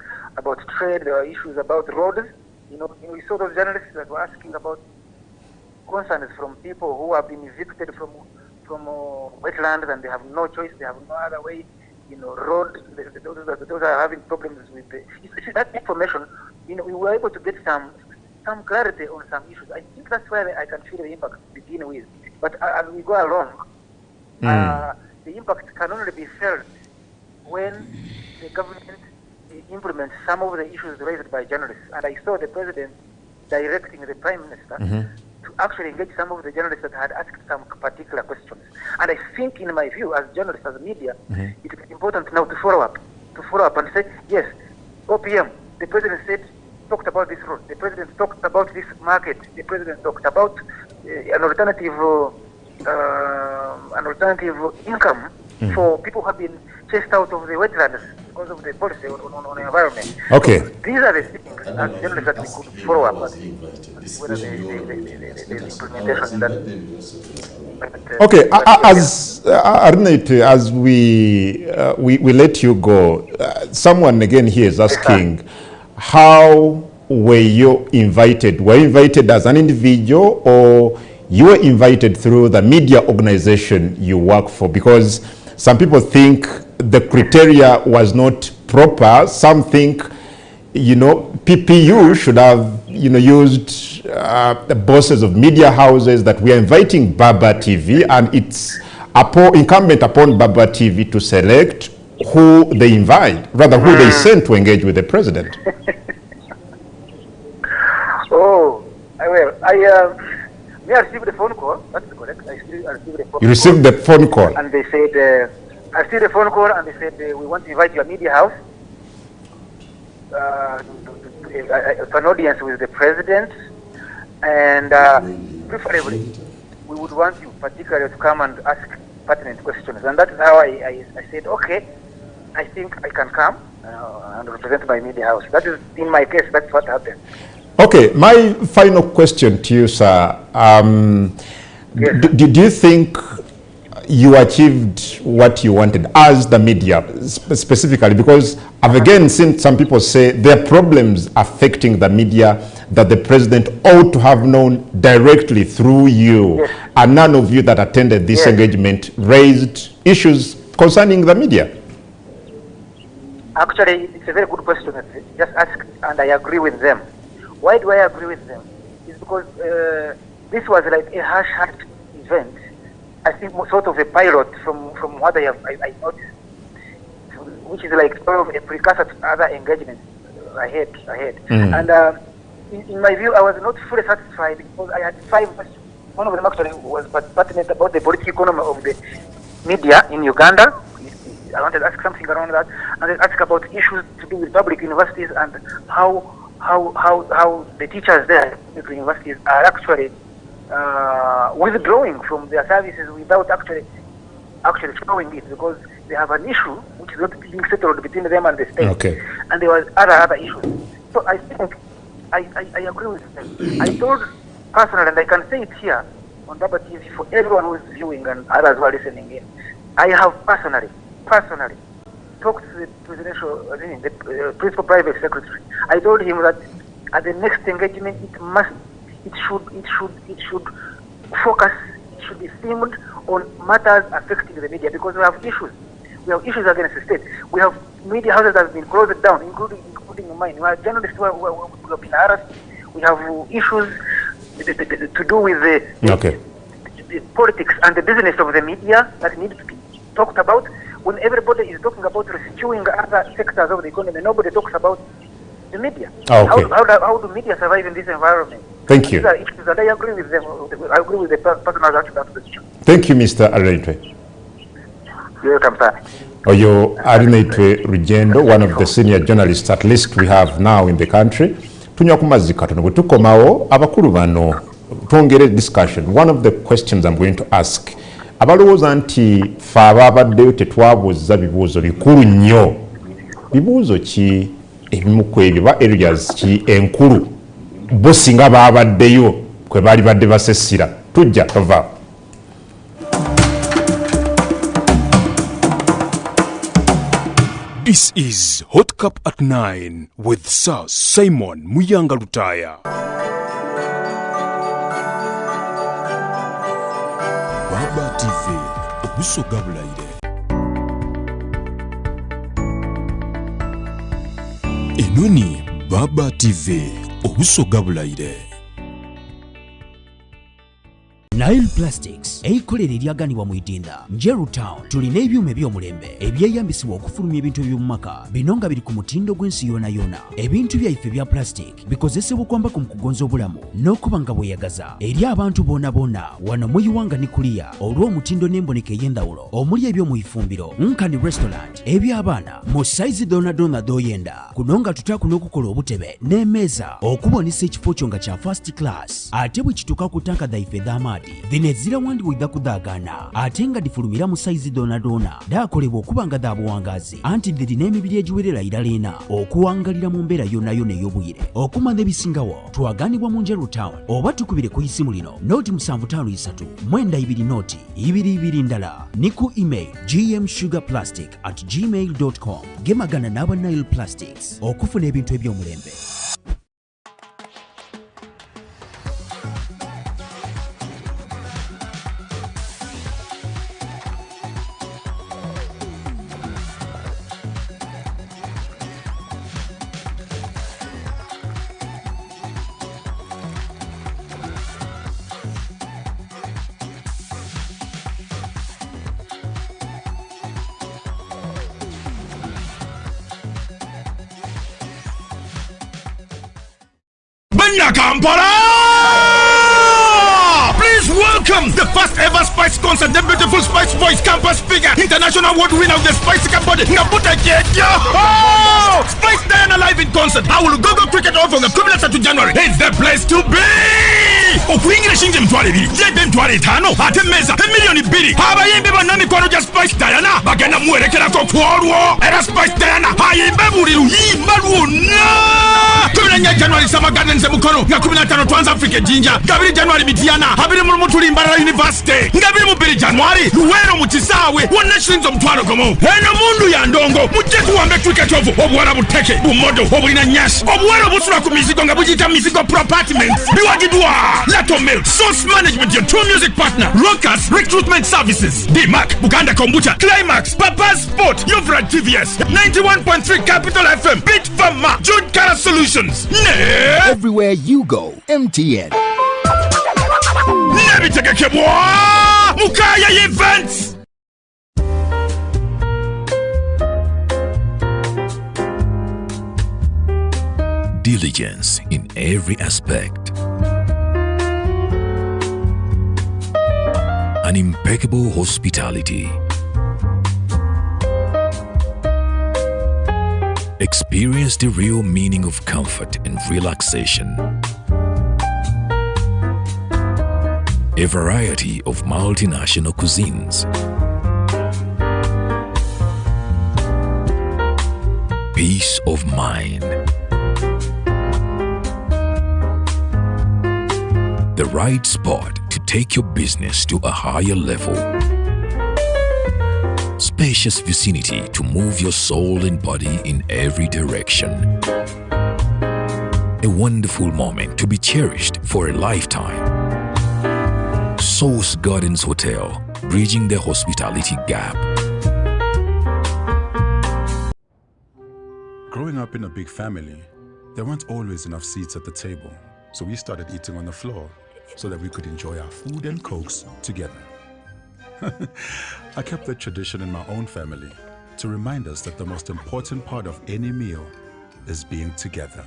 trade. There were issues about roads. We saw those journalists that were asking about concerns from people who have been evicted from wetlands and they have no choice, they have no other way, road, those are having problems with that information. We were able to get some clarity on some issues. I think that's where I can feel the impact to begin with. But as we go along, the impact can only be felt when the government implements some of the issues raised by journalists. And I saw the president directing the prime minister to actually engage some of the journalists that had asked some particular questions. And I think, in my view, as journalists, as media, it is important now to follow up and say, yes, OPM, the president talked about this road, the president talked about this market, the president talked about an alternative income for people who have been chased out of the wetlands because of the policy on the environment. Okay. So these are the things as journalists that we could follow up at, whether the implementation in that. Okay, as Arnett, as we let you go, someone again here is asking, how were you invited? Were you invited as an individual, or you were invited through the media organization you work for? Because some people think the criteria was not proper. Some think, PPU should have, used the bosses of media houses, that we are inviting Baba TV, and it's incumbent upon Baba TV to select who they invite, rather who they send to engage with the president. I received a phone call. That's correct. I received a phone call. You received the phone call? And they said, I received a phone call and they said, we want to invite your media house to an audience with the president. And preferably, we would want you particularly to come and ask pertinent questions. And that is how I said, okay, I think I can come and represent my media house. That is, in my case, that's what happened. Okay, my final question to you, sir. Yes. Do you think you achieved what you wanted as the media, specifically? Because I've again seen some people say there are problems affecting the media that the president ought to have known directly through you. Yes. And none of you that attended this engagement raised issues concerning the media. Actually, it's a very good question. Just asked, and I agree with them. Why do I agree with them? It's because this was like a hush-hush event. I think sort of a pilot from what I noticed, which is like sort of a precursor to other engagements ahead. And in my view, I was not fully satisfied because I had 5 questions. One of them actually was pertinent about the political economy of the media in Uganda. I wanted to ask something around that, and then ask about issues to do with public universities and how the teachers there at the universities are actually withdrawing from their services without actually showing it, because they have an issue which is not being settled between them and the state. Okay. And there was other issues. So I think I agree with them. I told personally, and I can say it here on Baba TV for everyone who is viewing and others who are listening in, I have personally talked to the principal private secretary. I told him that at the next engagement, it should focus, it should be themed on matters affecting the media, because we have issues. We have issues against the state. We have media houses that have been closed down, including mine. We have journalists who have been harassed. We have issues to do with the politics and the business of the media that need to be talked about. When everybody is talking about rescuing other sectors of the economy, nobody talks about the media. Okay. How do media survive in this environment? Thank you. These are issues that I agree with them. I agree with the person who has asked that question. Thank you, Mr. Arenetwe. You're welcome, sir. Oyo Arenetwe Rugendo, one of the senior journalists at least we have now in the country. Tunywa kumazzi katono bwe tukomawo abakulu bano twongere discussion. One of the questions I'm going to ask, abalowooza nti fe abaabaddeyo tetwabuuza bibuuzo bikulu nnyo. Bibuuzo ki ebimu ku ebyo ba areas ki enkulu bo singa baabaddeyo kwe baali badde basesira? Tujja tova. This is Hot Cup at 9 with Sir Simon Muyanga Lutaya. Baba TV, obusoga bulaire. Enoni Baba TV, obusoga bulaire. Nile Plastics eikolera eryaganibwa mu Idinda Njeru Town. Tulina ebyuma eby'omulembe ebyeyambisibwa okufulumya ebintu eby'omumaka, bino nga biri ku mutindo gw'ensi yona. Ebintu byaife bya plastic bikozesebwa okwambako mu kugonza obulamu n'okuba nga bweyagaza eri abantu boona wano mu Iwanga ne Kulia olw'omutindo n'emboneka ey'endawulo omuli eby'omu ifumbiro, nkani restaurant, eby'abaana mu size doona doyenda. Kuno nga tutaku n'okukola obutebe n'emmeeza okubonesa ekifo kyo nga kya first class, ate bwe kituuka ku tanka dhaife dh'amaadi dhino ezira wandi bwidda kudaagana ate nga difulumira mu sayizi doona daakolebwa okuba nga daabuwangazi anti dhirina emibiri egiwerera irala ena okuwangalira mu mbeera yonna ey'obwire. Okumanya ebisingawo twaganibwa mu Njeru Town oba tukubire ku isimu lino noti 75 mwenda 2 noti 22 ndala ni ku email gmsugarplastic@gmail.com. Gemagana n'aba Nile Plastics okufuna ebintu eby'omulembe. Kampala! Please welcome the first ever Spice concert, the beautiful Spice Voice campus figure, international award winner of the Spice Campbody, Ngabuta Jejo! Oh! Spice Diana live in concert. I will go cricket off on the 13th of January. It's the place to be! Okuingira shinje mtwale bili, jebe mtwale tano, ate meza, milioni bili. Abayimbi banani kwano ja Spice Diana, bagenda muwerekera ko kwolwo. Era Spice Diana, hayimbe buli luyimba lwonna. 14 January Summer Gardens Mukono, nga 15 Trans-Africa Jinja, Gabiri January Mitiana, Habiri Mutuli Mbara University, Gabiri Mubiri January, Luwero Mutisawe, One Nations of Twano Gomo, Eno Mundu ya Ndongo, Mujeku wa Metrika Chovu, Obwara Buteke, Bumodo, Obulina Nyash, Obwara Busura Kumiziko, Ngabujita Miziko Propartments, Biwagidwa, Nato Milk, Source Management, your true music partner, Rockers Recruitment Services, D-Mac, Buganda Kombucha, Climax, Papa's Sport, your friend TVS, 91.3 Capital FM, Bit Fama, Jude Cara Solutions. Everywhere you go, MTN. Mukaya Events. Diligence in every aspect. An impeccable hospitality. Experience the real meaning of comfort and relaxation. A variety of multinational cuisines. Peace of mind. The right spot to take your business to a higher level. Spacious vicinity to move your soul and body in every direction. A wonderful moment to be cherished for a lifetime. Source Gardens Hotel, bridging the hospitality gap. Growing up in a big family, there weren't always enough seats at the table, so we started eating on the floor so that we could enjoy our food and cokes together. I kept that tradition in my own family to remind us that the most important part of any meal is being together.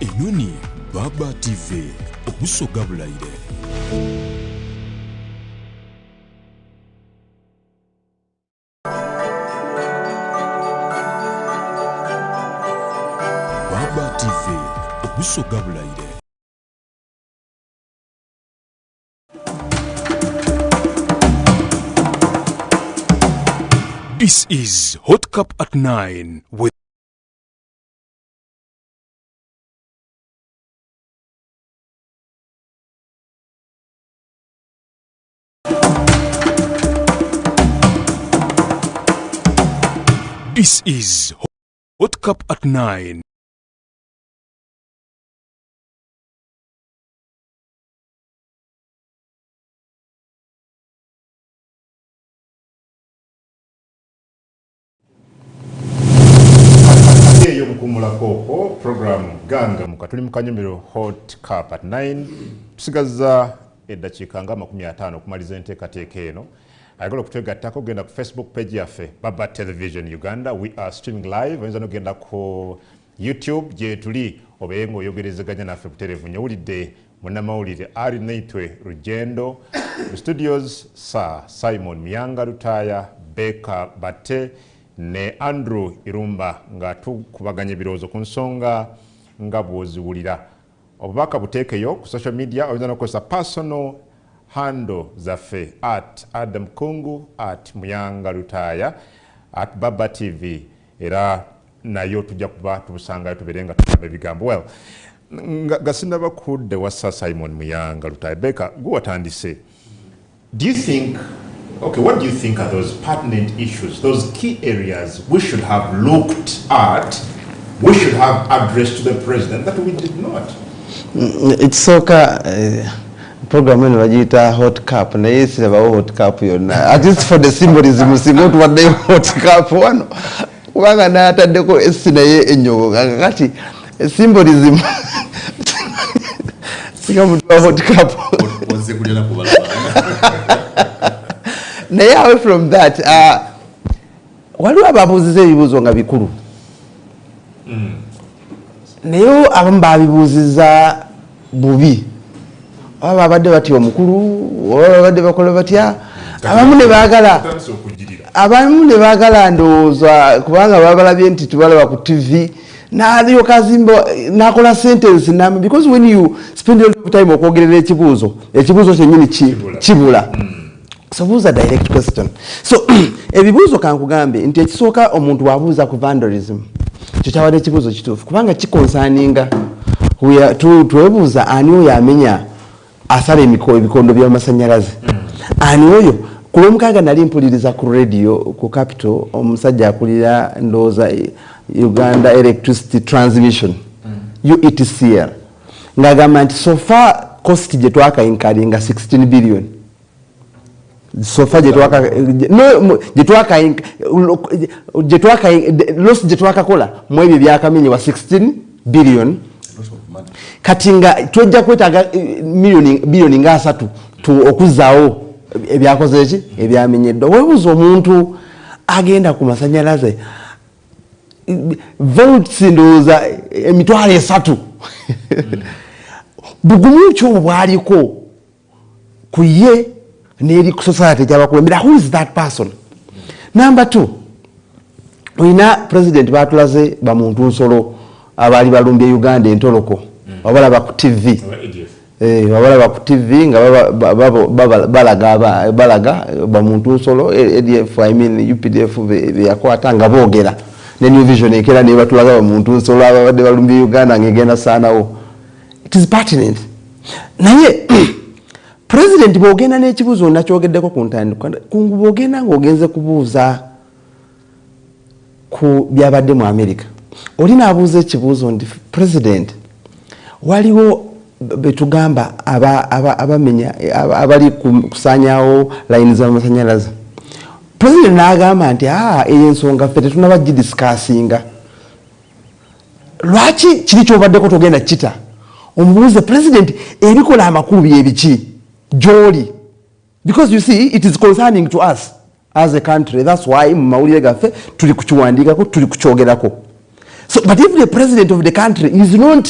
Enoni Baba TV Obusoga Bulaire. Baba TV Obusoga Bulaire. This is Hot Cup at 9 with This is Hot Cup at 9. Eyo mukumula koko program ganga mukatuli mukanyumiro Hot Cup at 9 tusigaza eddakiika nga 50 okumaliza enteekateeka eno. Ayagala okutwegattako genda ku Facebook page yaffe Baba Television Uganda. We are streaming live. Oyinza n'ogenda ku YouTube gye tuli obeeye ng'oyogerezeganya naffe ku televiziyo. Owulidde munnamawulire Ali Neitwe Rugendo mu studios Sir Simon Muyanga Lutaya, Beka Bate ne Andrew Irumba nga tukubaganya ebirowoozo ku nsonga nga bw'oziwulira. Obubaka buteekeyo ku social media. Oyinza n'okozesa personal handle zaffe at Adam Kungu, at Muyanga Lutaya, at Baba TV. Era nayo tujja kuba tubusangayo tuberenga tutaba ebigambo. Well, gasinaba kudde wasa Simon Muyanga Lutaya. Beka, guwatandise. Do you think, okay, what do you think are those pertinent issues, those key areas we should have looked at, we should have addressed to the president that we did not? It's soka program eno bagiyita Hot Cup naye sirabawo Hot Cup yonna, at least for the symbolism singa otuwadde Hot Cup wano kubanga nataddeko esi naye enyogo kakati symbolism singa mutuwa Hot Cup naye away from that waliwo ababuuziza ebibuuzo nga bikulu naye abamu babibuuziza bubi. Abadde batya omukulu, abadde bakola batya, abamu ne baagala ndowooza kubanga babalabye nti tubalaba ku TV n'alyoka azimba n'akola sentence namu, because when you spend a lot of time okwogerera ekibuuzo kyennyini kibula. So buuza direct question. So ebibuuzo kankugambe nti ekisooka omuntu wabuuza ku vandalism kyo kyawadde ekibuuzo kituufu kubanga kikonsaninga twebuuza ani oyo amenya asala ebikondo by'amasanyalaze ani oyo ku lwomukaaga nali mpuliriza ku radio ku Capital omusajja akulira ndowooza Uganda Electricity Transmission UETCL ng'agamba nti so far cost gye twakayinkalinga 16 billion sofa gye twakakola mu ebyo byakamenyewa 16 billion kati nga twejja kwetaaga billion nga 3 okuzaawo ebyakoze eki ebyamenyeddwa. Weebuuza omuntu agenda ku masanyalaze volts ndowooza emitwalo 3 bugumu ki obwo bwaliko ku ye n'eri ku society gy'abakulembera. Who is that person? Number 2, olina president batulaze bamuntu nsolo abaali balumbye Uganda entoloko wabalaba ku TV wabalaba ku TV nga balaga bamuntu nsolo ADF UPDF yakwata nga boogera ne New Vision ekera ne batulaga bamuntu nsolo abadde balumbye Uganda ngegenda saanawo. It is pertinent. Naye president bwogenda n'ekibuuzo nakyogeddeko ku ntandikwa bwogenda ng'ogenze kubuuza ku byabadde mu America olina abuuza ekibuuzo nti president waliwo betugamba abamenya abali kusaanyawo layini z'amasanyalaze. President n'agamba nti eyo ensonga ffe tetunaba gidisikasinga. Lwaki kiri kyobaddeko togenda kita omubuuze president ebikola amakulu byebiki gy'oli, because you see it is concerning to us as a country. That's why mu mawulire gaffe tuli kukiwandiikako tuli kukyogerako. So but if the president of the country is not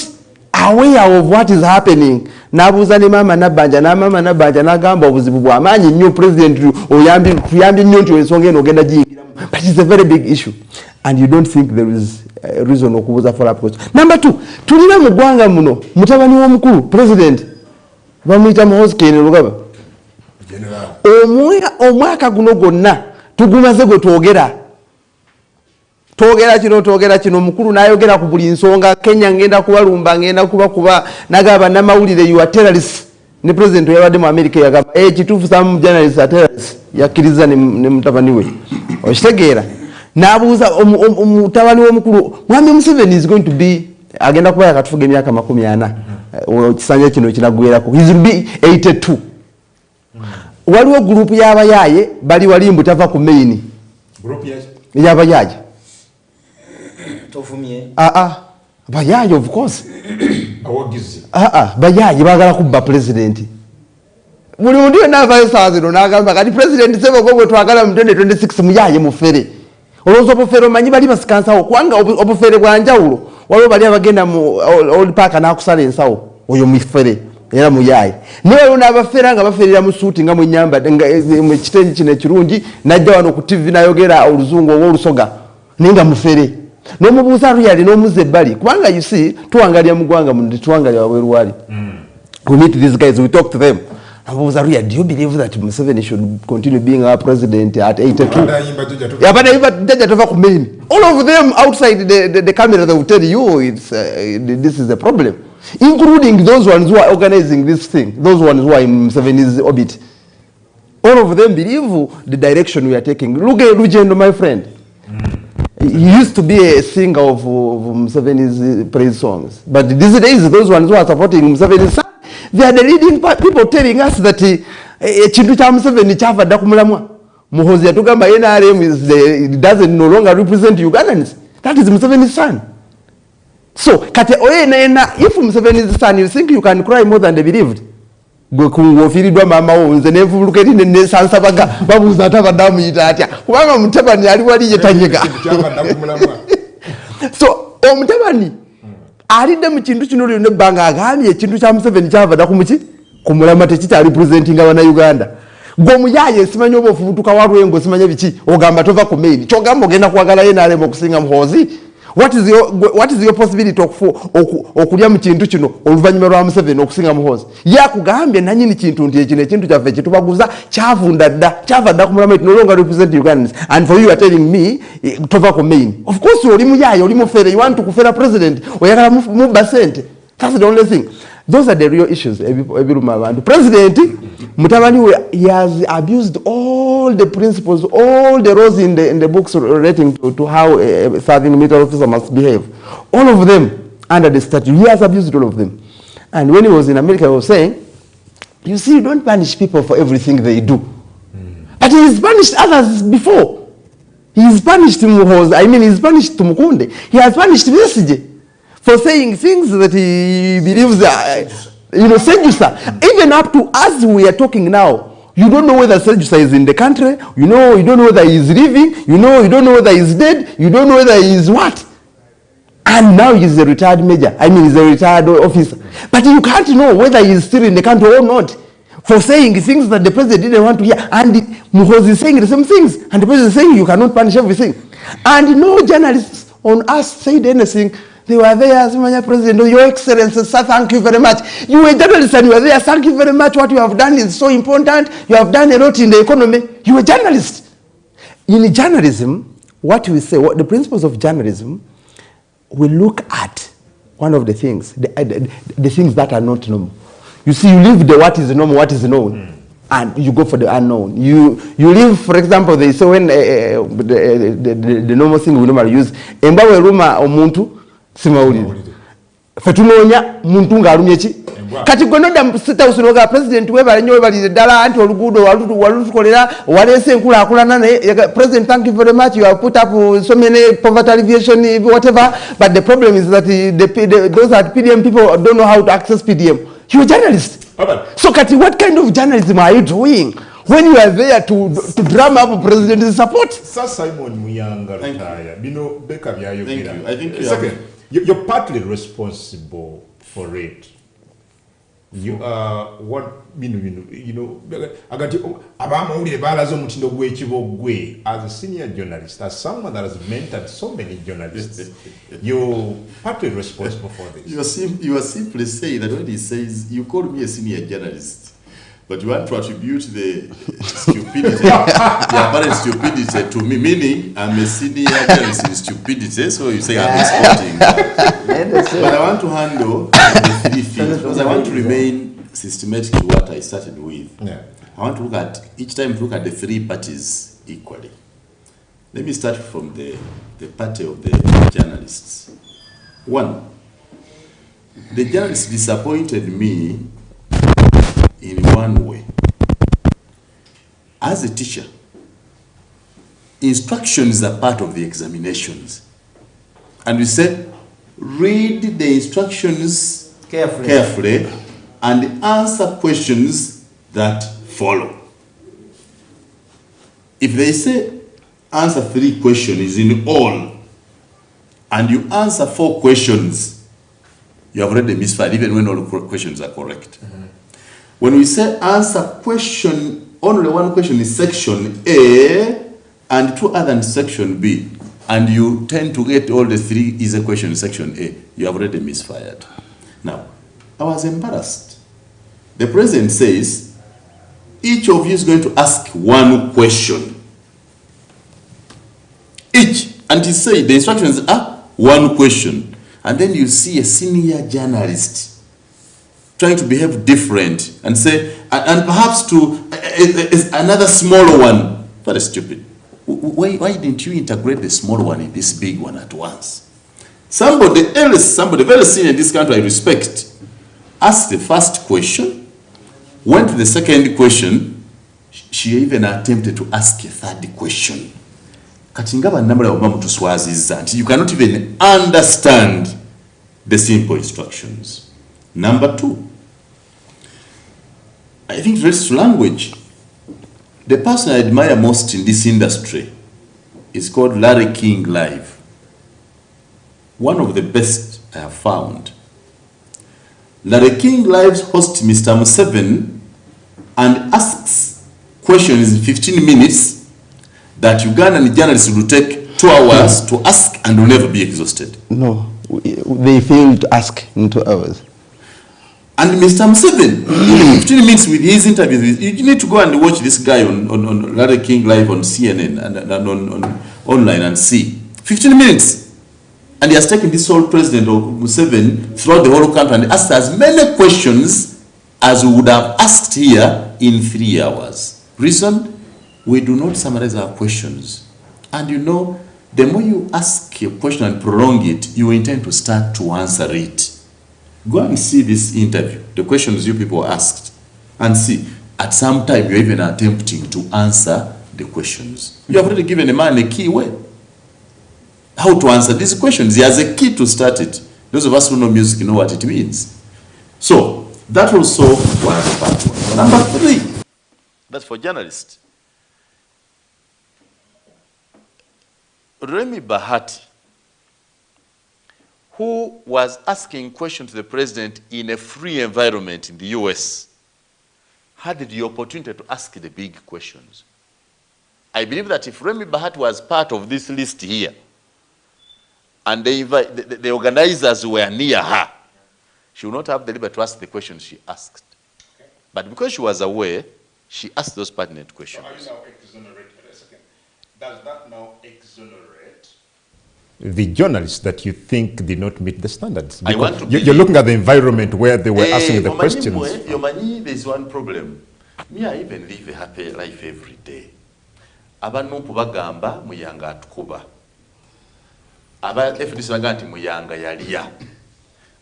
aware of what is happening n'abuuza ne maama Nabbanja n'agamba obuzibu bw'amaanyi nnyo president tuyambye nnyo nti ensonga eno ogenda giyingiramu, but it's a very big issue and you don't think there is a reason okubuuza follow up question. Number 2, tulina mu ggwanga muno mutabani w'omukulu president bamuyita Muhoozi Lugaba. Omwaka guno gwonna tugumaze gwe twogera kino omukulu n'ayogera ku buli nsonga. Kenya ngenda kubalumba ngenda kubakuba nagamba namawulire you are terrorists ne president yabadde mu America yagamba kituufu some journalists are terrorists yakkiriza ne mutabani we okitegeera. N'abuuza omutabani w'omukulu Mwami Museveni is going to be agenda kuba yakatufuga emyaka 40 kisanja kino kinagwerako, he will be 82. Waliwo group y'abayaaye bali walimbu tava ku main group y'abayaaye tofumye bayaaye of course awagizi bayaaye bagala kubba president buli muntu yenna avayo saa zino n'agamba kati president Sebo gwe twagala mu 2026 muyaaye mufere olowooza obufere omanyi bali basikansawo kubanga obufere bwa njawulo. Waliwo bali abagenda mu old park n'akusala ensawo oyo mufere era muyaaye ne waliwo n'abafera nga baferera mu suuti nga mwenyamba mu kitengi kino ekirungi najja wano ku TV n'ayogera oluzungu oba olusoga naye nga mufere n'omubuuza luyali n'omuzza ebbali kubanga you see tuwangalira mu ggwanga muno tetuwangalira wabweru wali. We meet these guys, we talk to them. Namubuuza luyali, do you believe that Museveni should continue being our president at 82? Jajja tova ku main. All of them outside the camera they will tell you this is a problem, including those ones who are organizing this thing, those ones who are in Museveni's orbit. All of them believe the direction we are taking. Look at Lugendo, my friend. He used to be a singer of Museveni's praise songs, but these days those ones who are supporting Museveni's son, they are the leading people telling us that ekintu kya Museveni kyava dda ku mulamwa. Muhoozi yatugamba NRM doesn't no longer represent Ugandans. That is Museveni's son. So kati if Museveni's son, you think you can cry more than they believed? Gwe kungofiridwa mama wo nze nenvuluka eri nesansabaga babuuza atabadde amuyita atya kubanga Mutabani ali wali yetanyiga. So omutabani alidde mu kintu kino lyonna ebbanga agambye ekintu kya Museveni kyava dda ku mulamwa tekikyali representinga Bannayuganda. Gwe omuyaaye simanyi oba ofubutuka wa Lwengo simanyi biki ogamba tova ku main kyogamba ogenda kwagala NRM okusinga Muhoozi. What is your possibility okulya mu kintu kino oluvannyuma lwa Museveni okusinga Muhoozi? Yakugambye nannyini kintu nti ekino ekintu kyaffe kitubaguza kyava dda ku mulamwa no longer represent Ugandans, and for you are telling me tova ku main. Of course oli muyaaye oli mufere, you want to kufera president oyagala mubba sente. That's the only thing. Those are the real issues. The president, Museveni, he has abused all the principles, all the rules in the books relating to how a serving military officer must behave. All of them under the statute. He has abused all of them. And when he was in America, he was saying, you see, you don't punish people for everything they do. But he has punished others before. He has punished Muhoza. I mean, he has punished Tumukunde. He has punished Besigye for saying things that he believes Sejusa. Even up to us, we are talking now. You don't know whether Sejusa is in the country. You don't know whether he is living. You don't know whether he is dead. You don't know whether he is what. And now he is a retired major. I mean, he's a retired officer. But you can't know whether he is still in the country or not for saying things that the president didn't want to hear. And Muhoza is saying the same things. And the president is saying you cannot punish everything. And no journalists on us said anything. They were there, Mr. President, Your Excellency, sir, thank you very much. You were journalists and you were there, thank you very much. What you have done is so important. You have done a lot in the economy. You were journalists. In journalism, what we say, what the principles of journalism, we look at one of the things, the things that are not normal. You see, you leave the what is normal, what is known, and you go for the unknown. You leave, for example, they say when the normal thing we normally use, embawe ruma omuntu simawulire. Fetunonya muntu ngalumye ki? Kati gonoda sita usunoga president webale nyo webale dala anti olugudo walutukolera walese nkulakulana ne president, thank you very much, you have put up so many poverty alleviation whatever, but the problem is that those at PDM people don't know how to access PDM. You're a journalist. Okay. So Kati, what kind of journalism are you doing when you are there to drum up president's support? Sir Simon Muyanga retired. Thank you. I think you're partly responsible for it. You are what as a senior journalist, as someone that has mentored so many journalists, you're partly responsible for this. You are simply saying that when he says, you call me a senior journalist, but you want to attribute the stupidity, the apparent stupidity to me, meaning I'm a senior journalist in stupidity, so you say I'm exporting. But I want to handle the three things, because I want to remain systematic to what I started with. Yeah. I want to look at, each time to look at the three parties equally. Let me start from the party of the journalists. One, the journalists disappointed me in one way. As a teacher, instructions are part of the examinations. And we said, read the instructions carefully and answer questions that follow. If they say answer 3 questions in all, and you answer 4 questions, you have already misfired, even when all questions are correct. When we say answer question, only one question is section A and 2 other in section B, and you tend to get all the 3 is a question in section A, you have already misfired. Now, I was embarrassed. The president says, each of you is going to ask 1 question. Each. And he said, the instructions are 1 question. And then you see a senior journalist trying to behave different and say, and perhaps to another smaller one. Very stupid. Why didn't you integrate the small one in this big one at once? Somebody else, somebody very senior in this country I respect, asked the first question, went to the second question, she even attempted to ask a third question. You cannot even understand the simple instructions. Number 2, I think it relates to language. The person I admire most in this industry is called Larry King Live. One of the best I have found. Larry King Live's host Mr. Museveni and asks questions in 15 minutes that Ugandan journalists will take 2 hours to ask and will never be exhausted. No, they failed to ask in 2 hours. And Mr. Museveni, in 15 minutes with his interviews, you need to go and watch this guy on Larry King Live on CNN and on online and see. 15 minutes. And he has taken this whole President of Museveni throughout the whole country and asked as many questions as we would have asked here in 3 hours. Reason? We do not summarize our questions. And you know, the more you ask a question and prolong it, you intend to start to answer it. Go and see this interview, the questions you people asked, and see, at some time you're even attempting to answer the questions. You have already given a man a key way. How to answer these questions. He has a key to start it. Those of us who know music know what it means. So, that also was part one. Number 3. That's for journalists. Remi Bahati, who was asking questions to the president in a free environment in the US, had the opportunity to ask the big questions. I believe that if Remi Bahati was part of this list here, and the organizers were near her, she would not have the liberty to ask the questions she asked. Okay. But because she was aware, she asked those pertinent questions. So are you now exonerated? A second. Does that now exonerate the journalists that you think did not meet the standards? I want to you're looking at the environment where they were asking the questions. There's one problem. Me, I even live a happy life every day. Abanumpu bagamba muyanga atukuba. Aba FDC baganti muyanga yalia.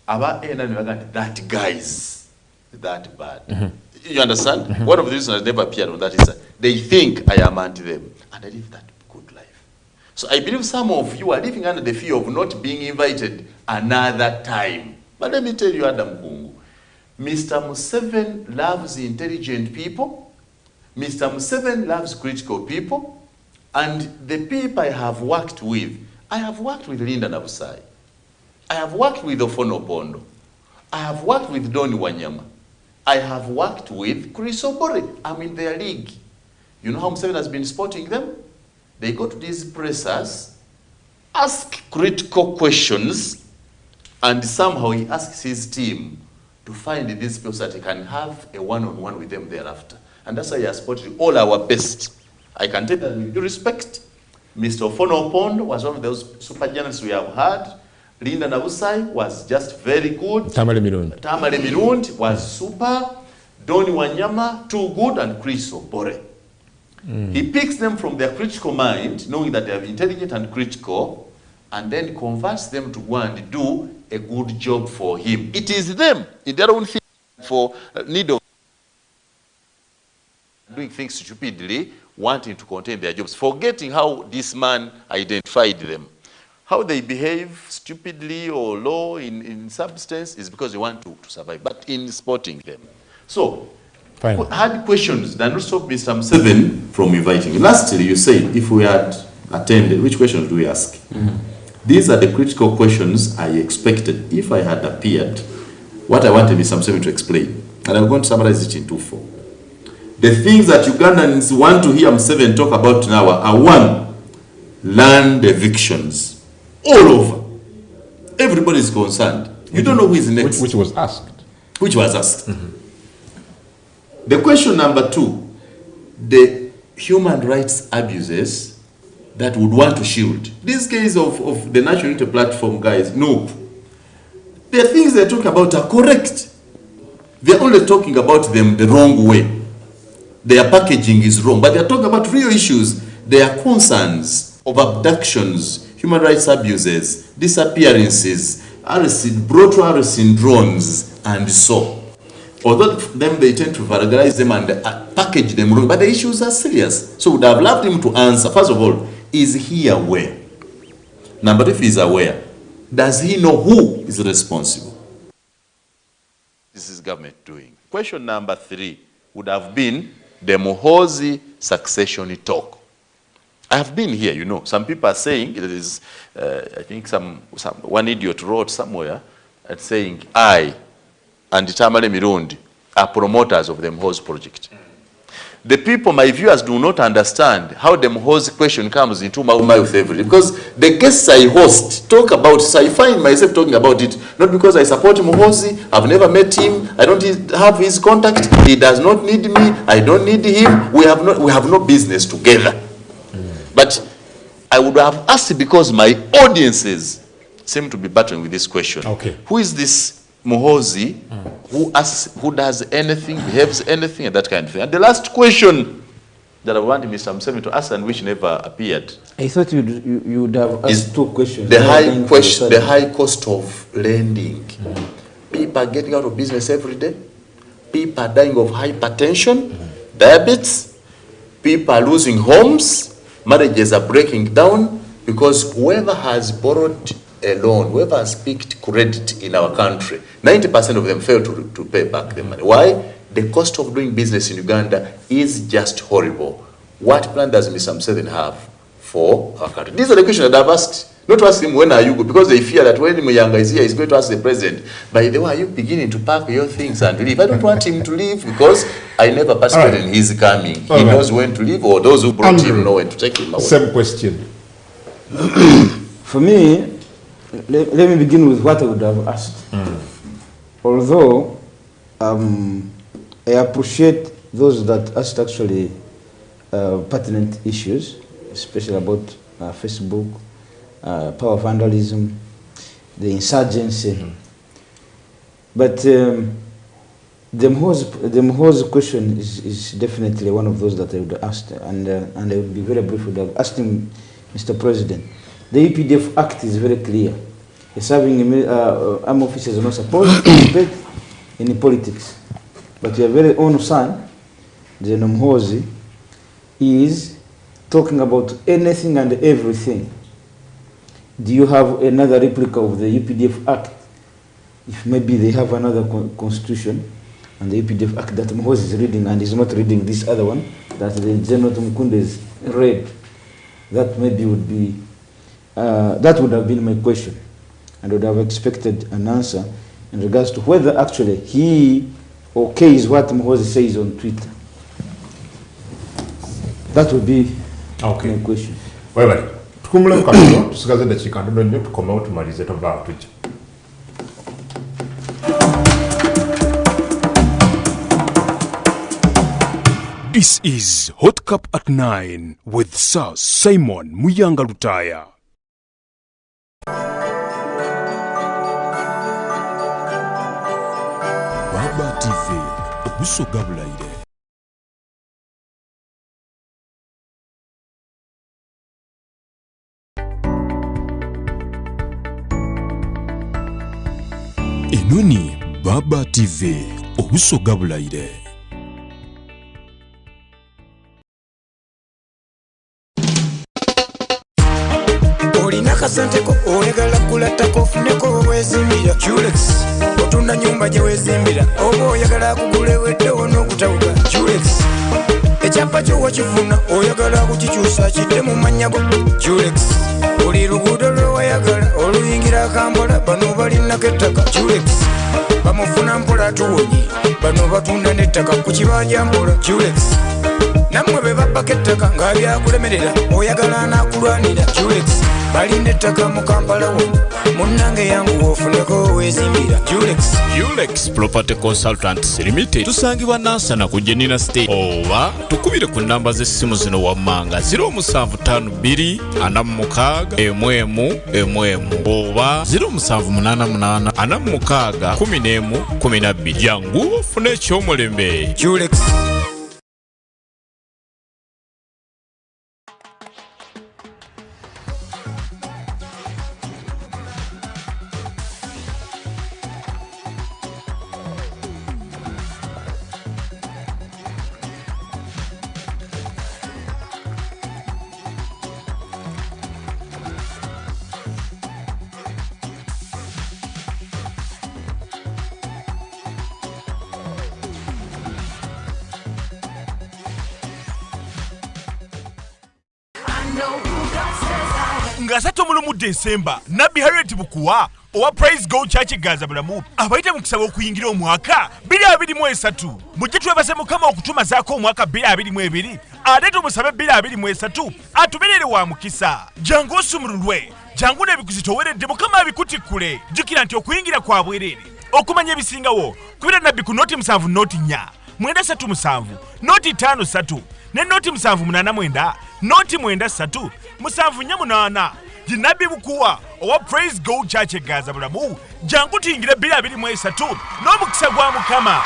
Aba enani baganti that guys that bad. You understand? One of the reasons I never appeared on that is they think I am anti them, and I live that good life. So I believe some of you are living under the fear of not being invited another time. But let me tell you, Adam Kungu, Mr. Museveni loves intelligent people. Mr. Museveni loves critical people. And the people I have worked with, I have worked with Linda Nabusai. I have worked with Ofono Bondo. I have worked with Doni Wanyama. I have worked with Chris Obore. I'm in their league. You know how Museveni has been supporting them? They go to these pressers, ask critical questions, and somehow he asks his team to find these people so that he can have a one-on-one with them thereafter. And that's why he has supported all our best. I can tell that with due respect, Mr. Ofono Pond was one of those super journalists we have had. Linda Nabusai was just very good. Tamale Mirundi was super. Doni Wanyama, too good, and Chris Obore. He picks them from their critical mind, knowing that they are intelligent and critical, and then converts them to go and do a good job for him. It is them, in their own thing, for need of doing things stupidly, wanting to contain their jobs, forgetting how this man identified them. How they behave stupidly or low in substance is because they want to survive, but in supporting them. So, hard questions that not stop Mr. Museveni from inviting you. Lastly, you said if we had attended, which questions do we ask? These are the critical questions I expected if I had appeared, what I wanted Mr. Museveni to explain. And I'm going to summarize it in 2-4. The things that Ugandans want to hear Museveni talk about now are 1, land evictions. All over. Everybody is concerned. You don't know who is next. Which was asked. Which was asked. The question number 2, the human rights abuses that would want to shield. These case of the National Unity Platform guys, no. The things they're talking about are correct. They're only talking about them the wrong way. Their packaging is wrong, but they're talking about real issues. Their concerns of abductions, human rights abuses, disappearances, brought to arrest in drones, and so. Although them they tend to vulgarize them and package them wrong, but the issues are serious. So would have loved him to answer. First of all, is he aware? Number 2, if he is aware, does he know who is responsible? This is government doing. Question number 3 would have been the Muhoozi succession talk. I have been here, you know. Some people are saying, there is, I think one idiot wrote somewhere and saying, I and Tamale Mirundi are promoters of the Muhoozi project. The people, my viewers, do not understand how the Muhoozi question comes into my favorite, because the guests I host talk about, so I find myself talking about it, not because I support Muhoozi, I've never met him, I don't have his contact, he does not need me, I don't need him, we have no business together. But I would have asked because my audiences seem to be battling with this question. Okay. Who is this Muhoozi who asks, who does anything, behaves anything, and that kind of thing? And the last question that I want Mr. Museveni to ask, and which never appeared. I thought you would have asked two questions. The high cost of lending. People are getting out of business every day. People are dying of hypertension, diabetes. People are losing homes. Marriages are breaking down because whoever has borrowed a loan, whoever has picked credit in our country, 90% of them fail to pay back the money. Why? The cost of doing business in Uganda is just horrible. What plan does Mr. Museveni have for our country? These are the questions that I've asked. Not to ask him when are you going, because they fear that when Muyanga is here, he's going to ask the president, by the way, are you beginning to pack your things and leave? I don't want him to leave because I never participated in his coming. He knows when to leave, or those who brought him know when to take him away. Same question. For me, let me begin with what I would have asked. Although I appreciate those that asked actually pertinent issues, especially about Facebook, power vandalism, the insurgency. But the Muhoozi question is definitely one of those that I would have asked, and I would be very brief with that. Asked him, Mr. President, the EPDF Act is very clear. It's having armed officers are not supposed to participate in politics. But your very own son, General Muhoozi, is talking about anything and everything. Do you have another replica of the EPDF Act? If maybe they have another constitution and the EPDF Act that Muhoozi is reading and is not reading this other one that the General Tumukunde is read, that maybe would be, that would have been my question. And would have expected an answer in regards to whether actually he okays what Muhoozi says on Twitter. That would be my question. Well, tukumule mkabino, tusigaze dakika ndogo nyo tukomao tumalize tobaa tuja. This is Hot Cup at 9 with Sir Simon Muyanga Lutaya. Baba TV, Obuso Gabulaide. Enoni Baba TV, Obuso Gabulaide. Olina kasenteko oyagala kulatako funeko wezimbira Julex otunda nyumba gye wezimbira oba oyagala kugula ewedde on'okutawuka Julex ekyapa kyo wakifuna oyagala kukikyusa kidde mu mannya go Julex buli luguudo lwewayagala oluyingira Kampala bano balinako ettaka Julex bamufuna mpola tuwonye bano batunda n'ettaka ku kibanja mpola Julex namwe be babbako ettaka nga byakulemerera oyagala n'akulwanira Julex balinde ettaka mu Kampala wonna munnange yangu ofuneko wezimbira Julex Property Consultants Limited tusangibwa Nansana ku Jenina State oba tukubire ku namba z'essimu zino wammanga 0752 46 11 oba 0788 46 11 12 jangu ofune ekyomulembe Julex. Ngasato mulumu December Nabi Harriet Bukuwa owa Praise God Church Gaza bulamu abaita mu kusaba okuyingira omwaka 2023 mujje twebase Mukama okutuma zaako omwaka 2022 ate tumusabe 2023 atuberere wa mukisa jangu osumululwe jangu n'ebikuzi toweredde Mukama abikutikule jukira nti okuyingira kwa bwerere okumanya ebisingawo kubira nabbi ku noti 7 noti 4 937 noti 53 ne noti 789 noti 93 748 Jinabi Bukuwa, owa Praise Go Church e Gaza Bulamu, jangu tingire 2023, n'omukisa gwa Mukama.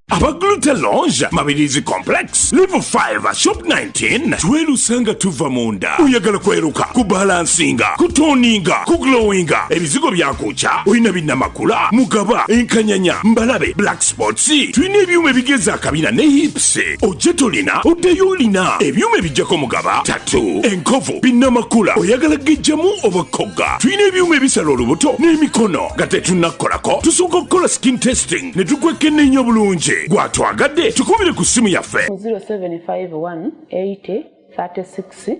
Abagluta Lounge, Mabirizi Complex, Level 5, Shop 19, Chwelu Sanga Tuva Munda, Uyagala Kweruka, Kubalansinga, Kutoninga, Kuglowinga, Ebizigo Byakucha, Uinabina Makula, Mugaba, Enkanyanya, Mbalabe, Black Spots, Twine Ebyume Bigeza Kabina ne Hips, Ojetolina, Odeyolina, Ebyume Bijako Mugaba, Tattoo, Enkovo, Binamakula, Oyagala Gijamu Obakoga, Twine Ebyume Bisalo Lubuto, Nemikono, Gatetuna Kolako, Tusuko Kola Skin Testing, Netukwekene Nyobulunje. Gwatwagadde tukubire ku simu yaffe 0751 80 36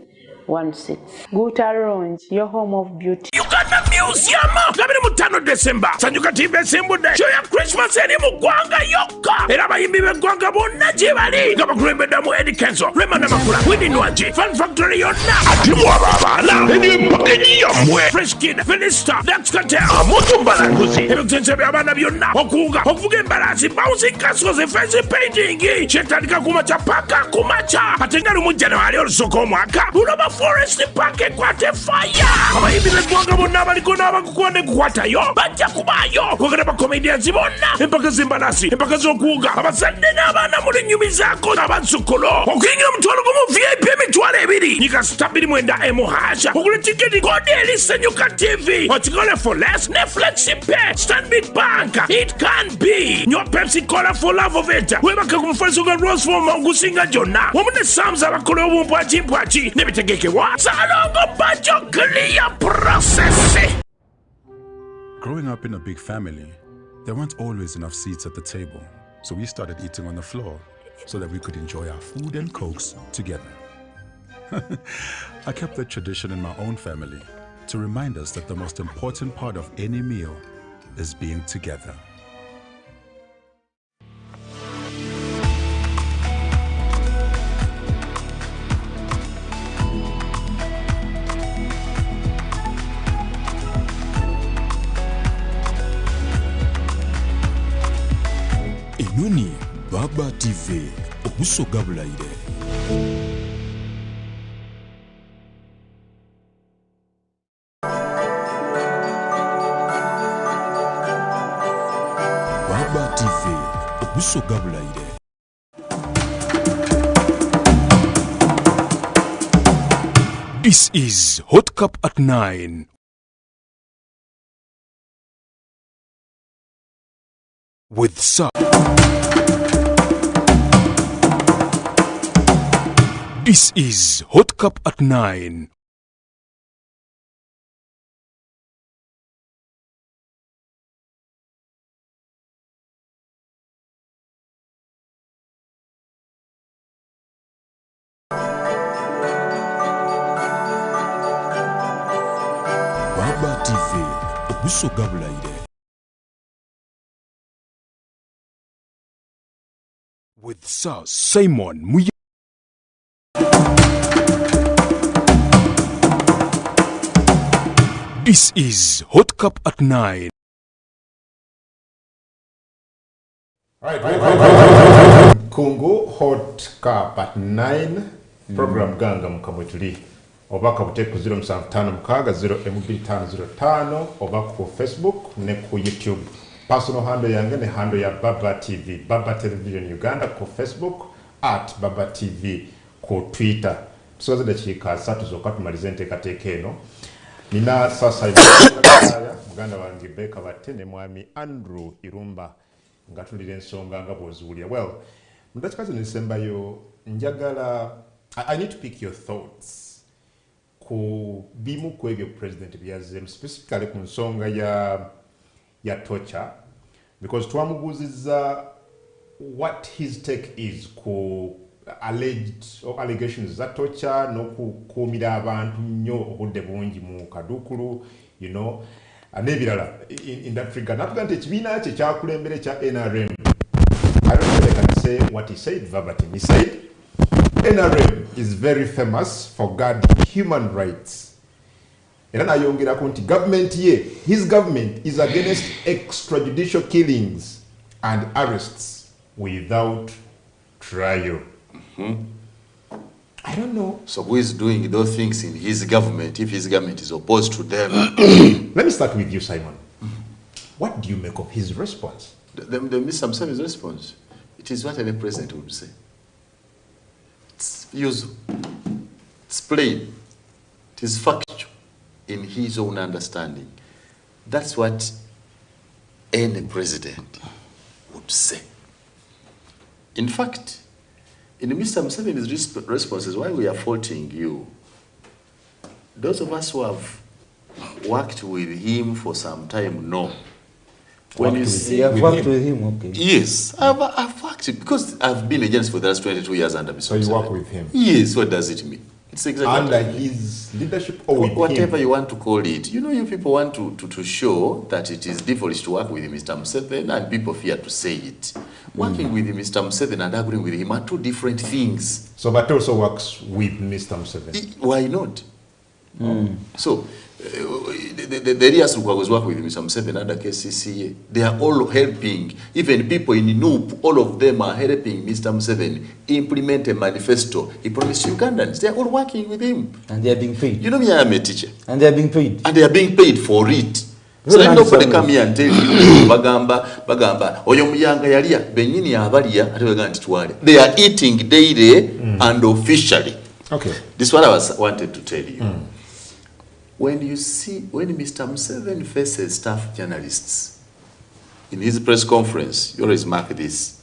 16. Guta Lounge, your home of beauty. Uganda Museum! 25 December. Sanyuka TV Simbudde. Show ya Christmas eri mu ggwanga yokka. Era abayimbi b'eggwanga bonna gye bali. Nga bakulembeddamu Eddie Kenzo, Rema Namakula, Winnie Nwangi, Fun Factory yonna. Ate mwaba abaana. Eby'empakeji yammwe. Fresh Kid, Finista, Dax Cartel, Amoto Mbalanguzi. Ebisense by'abaana byonna. Okuwuga, okuvuga embalaasi, bouncing castles, face painting. Kyetandika kumakya paka kumakya. Ate nga lumu January olusooka omwaka. Buloba Forest Park ekwate fire. Abayimbi b'eggwanga bonna abaliko n'abakukwande kukwatayo bajja kubaayo. Kwogera bakomedians bonna, empaka z'embalaasi, empaka z'okuwuga, abazadde n'abaana mu lunyumi zaako n'abazzukulu. Okuyingira mutwalo gumu VIP emitwalo 2. Nyika *9 emuhasha. Okula tiketi kodi eri Sanyuka TV. Okikole for less ne FlexiPay. Stanbic Bank. It can be. Nywa Pepsi Cola for love of it. Webaka ku mufaliso gwa Rose Form ogusinga gyonna. Wamu ne Sams abakola obumpwakimpwaki n'ebitegekebwa. Salongo Bajo clear process. Growing up in a big family, there weren't always enough seats at the table, so we started eating on the floor so that we could enjoy our food and cokes together. I kept that tradition in my own family to remind us that the most important part of any meal is being together. Enoni Baba TV obusoga bulayire. Baba TV obusoga bulayire. This is Hot Cup at 9 with Sir. This is Hot Cup at 9. Baba TV, obusoga bulayire. With Sir Simon Muya. This is Hot Cup at 9. Kungu Hot Cup at 9 program ganga mukamwetuli obaka buteku 075 oba ku Facebook ne ku YouTube. Personal handle yange ne handle ya Baba TV, Baba Television Uganda ku Facebook @Baba TV ku Twitter. Tusoze dakika 3 zokka tumalize enteekateeka eno. Nina sasa muganda wange Beka batte ne mwami Andrew Irumba nga tulira ensonga nga bw'oziwulira. Well, mudakikazi nisembayo njagala I need to pick your thoughts ku bimu ku ebyo president byazem specifically ku nsonga ya torture, because twamubuuzizza what his take is ku alleged or allegations za torture n'okukuumira abantu nnyo obudde bungi mu kadukulu, you know, n'ebirala in that regard. Natuga nti ekibiina kye kyakulembere kya NRM, I don't know if I can say what he said verbatim. He said NRM is very famous for guarding human rights. Era nayongerako nti government ye, his government is against extrajudicial killings and arrests without trial. I don't know. So who is doing those things in his government if his government is opposed to them? Let me start with you, Simon. What do you make of his response? The Mr. Museveni's response, it is what any president would say. It's usual. It's plain. It is factual in his own understanding. That's what any president would say. In fact, in Mr. Museveni's responses, why we are faulting you, those of us who have worked with him for some time know. When you see, I've worked with him, okay. Yes, I've worked because I've been a journalist for the last 22 years under Mr. So you Museveni. work with him? Yes, what does it mean? It's exactly under his leadership or with whatever him? you want to call it. You know, you people want to show that it is devilish to work with Mr. Museveni, and people fear to say it. Working with Mr. Museveni and agreeing with him are two different things. So Bate also works with Mr. Museveni? Why not? So, the areas who was working with Mr. Museveni under KCCA, they are all helping, even people in NUP, all of them are helping Mr. Museveni implement a manifesto he promised Ugandans. They are all working with him. And they are being paid. You know me, I am a teacher. And they are being paid. And they are being paid for it. So let nobody come here and tell you, bagamba, oyo muyanga yalia, benyini avalia, atiwega ntitwale. They are eating daily and officially. Okay. This is what I wanted to tell you. When Mr. Museveni faces staff journalists in his press conference, you always mark this.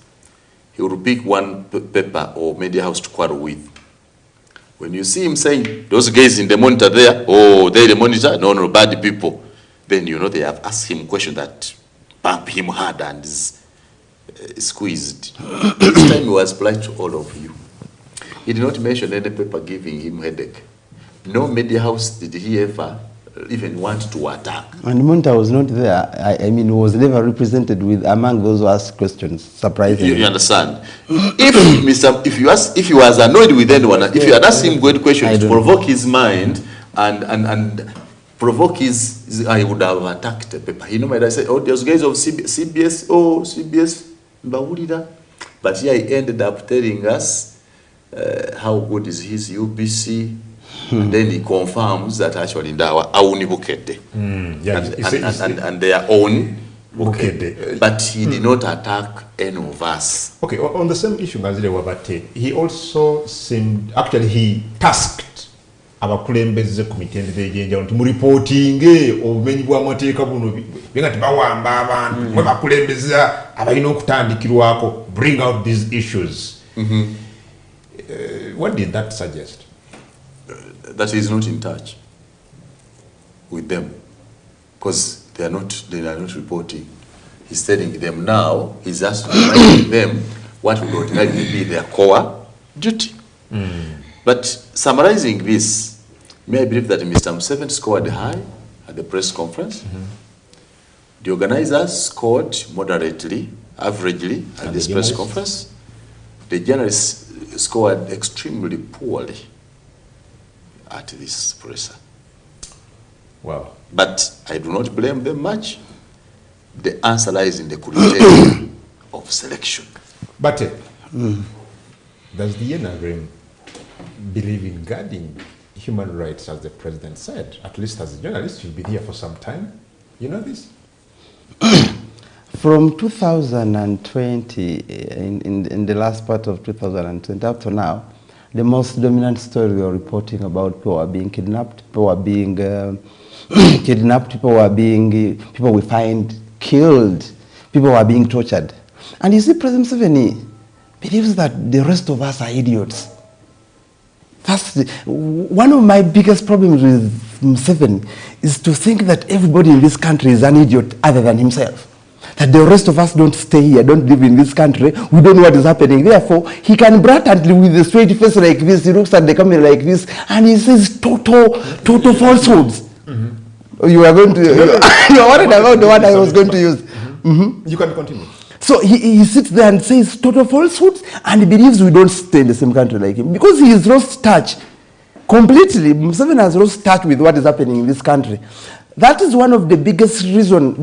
He will pick one paper or media house to quarrel with. When you see him saying, those guys in the monitor there, oh, they're the monitor, no, bad people, then you know they have asked him a question that bump him hard and is squeezed. This time he was polite to all of you. He did not mention any paper giving him headache. No media house did he ever even want to attack. And Munta was not there. I mean, was never represented with among those who asked questions. Surprisingly. You understand? If he was annoyed with anyone, if you had asked him good questions to provoke his mind and provoke his, I would have attacked the paper. You know, might I say, oh, those guys of CBS, but here he ended up telling us how good is his UPC. And then he confirms that actually Ndawa auni bukede. And their own bukede. But he did not attack any of us. Okay, on the same issue, Mazile Wabate, he also seemed, actually he tasked abakulembeze committee endejenja nti mu reporting obumenyi bwa mateeka buno benga tibawamba abantu mwe bakulembeza abalina okutandikirwako bring out these issues. What did that suggest? That he is not in touch with them because they are not reporting. He's telling them now, he's asked to remind them what would ordinarily be their core duty. But summarizing this, may I believe that Mr. Museveni scored high at the press conference. The organizers scored moderately, averagely at this press conference. The journalists scored extremely poorly at this presser. Wow. But I do not blame them much. The answer lies in the criteria of selection. But does the NRM believe in guarding human rights, as the president said? At least as a journalist, you'll be here for some time. You know this? From 2020, in the last part of 2020 up to now, the most dominant story we are reporting about people are being kidnapped, people are being kidnapped, people we find killed, people are being tortured. And you see, President Museveni believes that the rest of us are idiots. That's one of my biggest problems with Museveni is to think that everybody in this country is an idiot other than himself. That the rest of us don't stay here, don't live in this country, we don't know what is happening. Therefore, he can blatantly, with a straight face like this, he looks at the camera like this, and he says total falsehoods. You are going to, you are worried about the one I was going to use. You can continue. So he sits there and says total falsehoods, and he believes we don't stay in the same country like him. Because he has lost touch completely. Museveni has lost touch with what is happening in this country. That is one of the biggest reasons,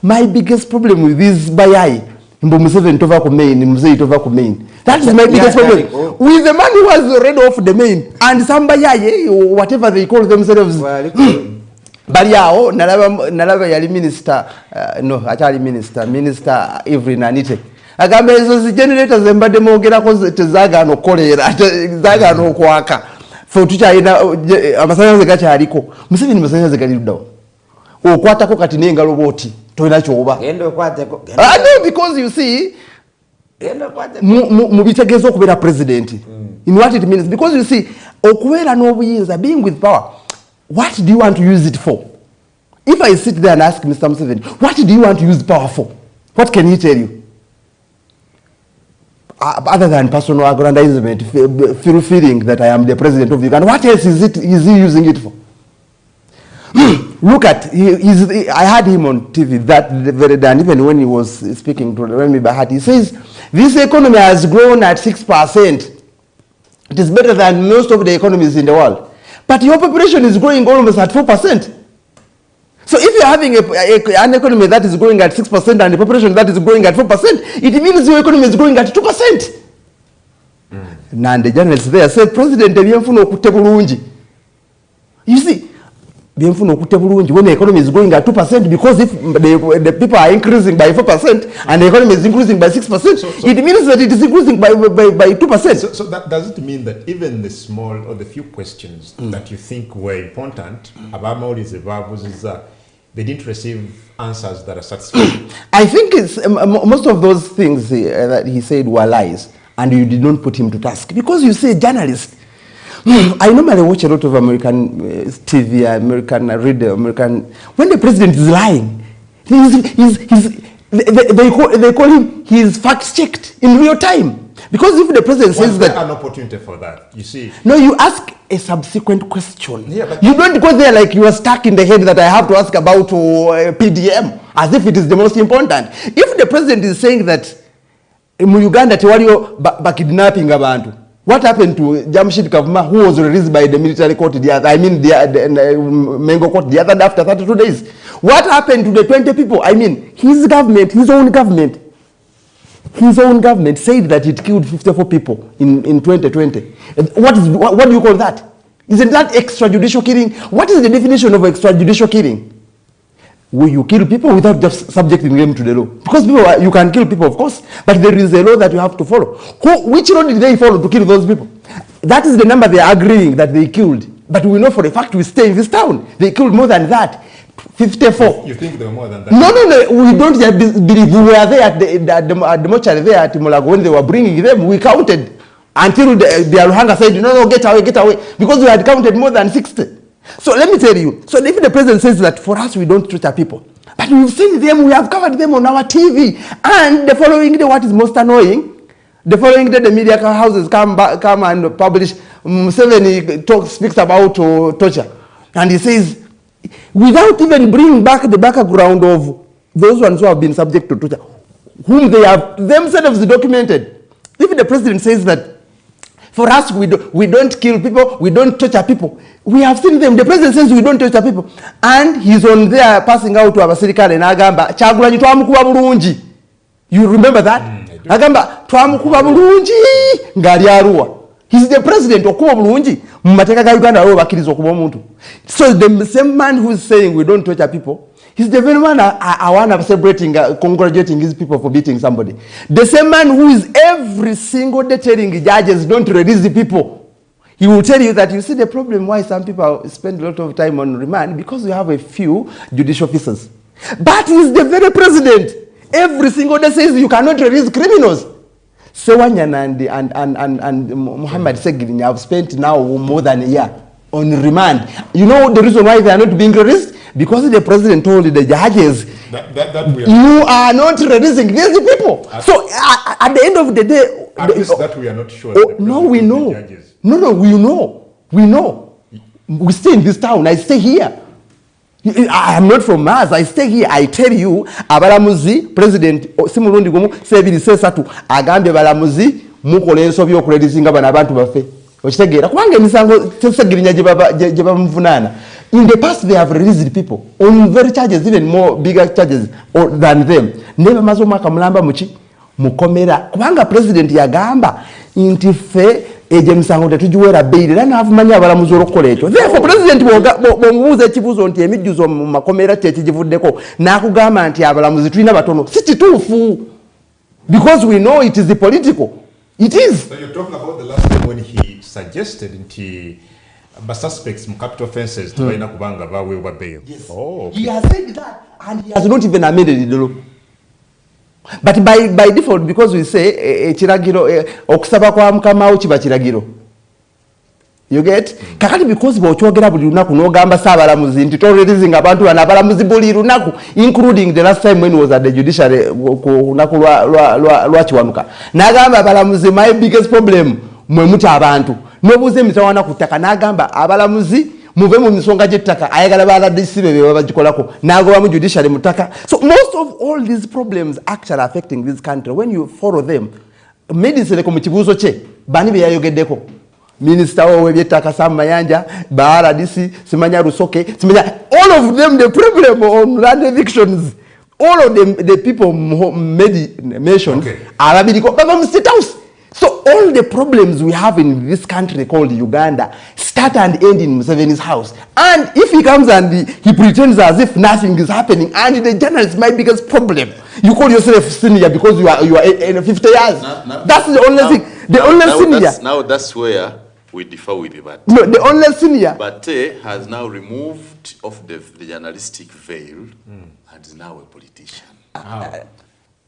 my biggest problem with this Bayai Mbo Museveni tova ku main, Museveni tova ku main. That is my biggest problem. With the man who was already off the main and somebody whatever they call themselves. Baliao nalaba yali minister no achali minister Evelyn Anite. Agambe ezo generators embade mogera ko tezaga no kolera zaga no kwaka. For tucha ina amasanyalaze gacha aliko. Museveni amasanyalaze gali ludawo. Okwata ko kati nenga loboti. Toina choba. Gendo kwate ko. No, because you see mubitegezo okubera president. In what it means, because you see okubera n'obuyinza, being with power, what do you want to use it for? If I sit there and ask Mr. Museveni, what do you want to use power for? What can he tell you? Other than personal aggrandizement, feeling that I am the president of Uganda, what else is he using it for? Look at, I had him on TV that very day, and even when he was speaking to Remy Bahati, he says, this economy has grown at 6%. It is better than most of the economies in the world. But your population is growing almost at 4%. So if you're having an economy that is growing at 6% and a population that is growing at 4%, it means your economy is growing at 2%. And the journalists there said, President, you see, when the economy is growing at 2%, because if the people are increasing by 4% and the economy is increasing by 6%, it means that it is increasing by 2%. So that does it mean that even the small or the few questions that you think were important about all these they didn't receive answers that are satisfactory? I think it's most of those things that he said were lies, and you did not put him to task, because you say journalist. I normally watch a lot of American TV, American radio, American. When the president is lying, they call him, he is fact-checked in real time. Because if the president says that... an opportunity for that, you see. No, you ask a subsequent question. Yeah, but you don't go there like you are stuck in the head that I have to ask about PDM, as if it is the most important. If the president is saying that in Uganda, Tewalio kidnapping abantu, what happened to Jamshid Kavuma, who was released by the military court the Mengo court the other day after 32 days? What happened to the 20 people? I mean, his government, his own government said that it killed 54 people in 2020. What do you call that? Isn't that extrajudicial killing? What is the definition of extrajudicial killing? Will you kill people without just subjecting them to the law? Because you can kill people, of course, but there is a law that you have to follow. Which law did they follow to kill those people? That is the number they are agreeing that they killed. But we know for a fact we stay in this town. They killed more than that. 54. You think there were more than that? No. We don't believe. We were there at the mortuary there at Mulago when they were bringing them. We counted until the Aluhanga said, no, get away. Because we had counted more than 60. So let me tell you, so if the president says that for us we don't torture people, but we've seen them, we have covered them on our TV, and the following day, what is most annoying, the following day the media houses come and publish, Museveni speaks about torture, and he says, without even bringing back the background of those ones who have been subject to torture, whom they have themselves documented. If the president says that for us, we don't kill people, we don't torture people. We have seen them. The president says we don't torture people. And he's on there passing out to Abasirikale and Agamba, Chagulanyi twamukuba bulungi. You remember that? Agamba, twamukuba bulungi, ngali Arua. He's the president, okuba bulungi, mumateka ga Uganda abo bakiriza okuba omuntu. So the same man who is saying we don't torture people, he's the very one I want to celebrating, congratulating his people for beating somebody. The same man who is every single day telling judges don't release the people. He will tell you that you see the problem why some people spend a lot of time on remand, because we have a few judicial officers. But he's the very president. Every single day says you cannot release criminals. Sewanyana and Muhammad Segini have spent now more than a year on remand. You know the reason why they are not being released? Because the president told the judges, you are not releasing these people. So at the end of the day, at least that we are not sure. No, we know. No, we know. We know. We stay in this town. I stay here. I am not from Mars. I stay here. I tell you, abalamuzi president simulundi gumu sebiri sesatu agambe balamuzi mukola ensobi okuledizinga bana abantu bafe. Okitegeera kubanga emisango tesegirinya gye bamuvunana. In the past, they have released people on very charges, even more bigger charges than them. Never mazomaka mulamba muchi mukomera kubanga president yagamba nti ffe eje misango tetujiwera bail era n'avumanya abalamuzi olw'okukola ekyo. Therefore president bw'omubuuza ekibuuzo nti emijjuzo mu makomera kyekigivuddeko n'akugamba nti abalamuzi tulina batono si kituufu because we know it is the political. It is. So you're talking about the last time when he suggested nti suspects in capital offenses tubaina kubanga baweebwa bail. Yes. Oh, okay. He has said that and he has not even amended the law. But by default, because we say chiragiro okusaba kwa mukama kiba kiragiro. You get? Kakati because bochogera buli lunaku n'ogamba saabalamuzi nti terrorizing abantu bana abalamuzi buli lunaku, including the last time when he was at the judiciary ku lunaku lwa Kiwanuka. N'agamba abalamuzi my biggest problem mwe muti abantu. N'obuuza emitawana ku ttaka n'agamba abalamuzi muve mu misonga gy'ettaka ayagala baladisi be bagikolako n'agoba mu judiciary mu ttaka. So most of all these problems actually affecting this country, when you follow them, medicine ko mu kibuuzo kye bani be yayogeddeko. Minister w'ebyettaka Sam Mayanja, baladisi Simanya Rusoke, Simanya, all of them the problem on land evictions, all of them the people mentioned are from State House. So all the problems we have in this country called Uganda start and end in Museveni's house. And if he comes and he pretends as if nothing is happening, and the journalist is my biggest problem. You call yourself senior because you are in 50 years. That's the only thing. The only senior. Now that's where we differ with Bate. No, the only senior. Bate has now removed off the journalistic veil and is now a politician.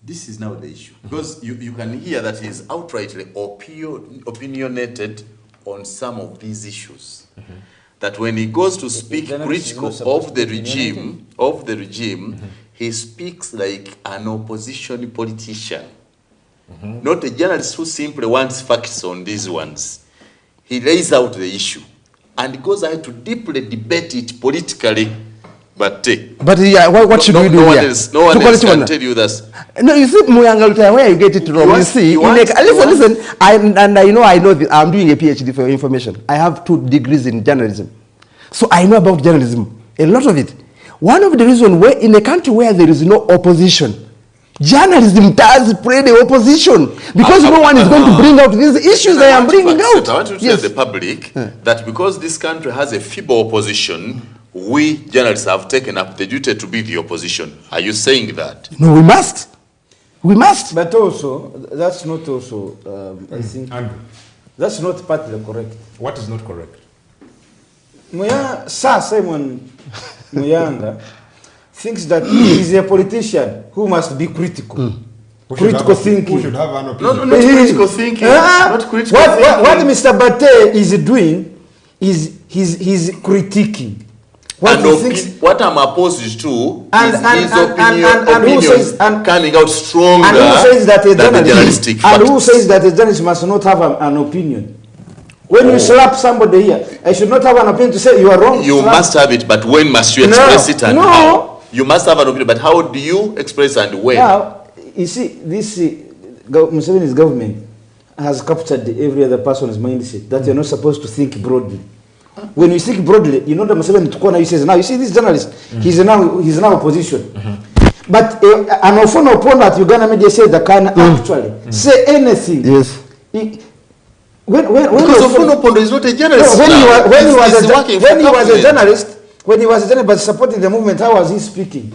This is now the issue. Because you can hear that he is outrightly opinionated on some of these issues. That when he goes to speak critical of the regime, he speaks like an opposition politician. Not a journalist who simply wants facts on these ones. He lays out the issue and goes ahead to deeply debate it politically. But yeah, what should we do here? No one else can tell you this. No, you see, Muyanga, where you get it wrong. You see, listen. I know. I'm doing a PhD for your information. I have 2 degrees in journalism, so I know about journalism, a lot of it. One of the reasons where in a country where there is no opposition, journalism does play the opposition because no one is going to bring out these issues I am bringing out. I want to tell the public that because this country has a feeble opposition, we journalists have taken up the duty to be the opposition. Are you saying that? No, we must. We must. But also, that's not also, I think, that's not partly correct. What is not correct? Sir Simon Muyanga thinks that he is a politician who must be critical. Critical thinking. Who should have an opinion? No, not critical thinking. Not critical thinking. What Mr. Bate is doing is he's critiquing. What I'm opposed to is his opinions coming out stronger than the journalistic facts. And who says that a journalist must not have an opinion? When you slap somebody here, I should not have an opinion to say you are wrong. You must have it, but when must you express it and how? You must have an opinion, but how do you express and when? Now, you see, this Museveni's government has captured every other person's mindset that you're not supposed to think broadly. When you think broadly, you know that Museveni to corner, he says, now you see this journalist, he's now opposition. But an often opponent, Uganda media said that can actually say anything. Yes. Because Ofuno Pondo is not a journalist. When he was a journalist, but supporting the movement, how was he speaking?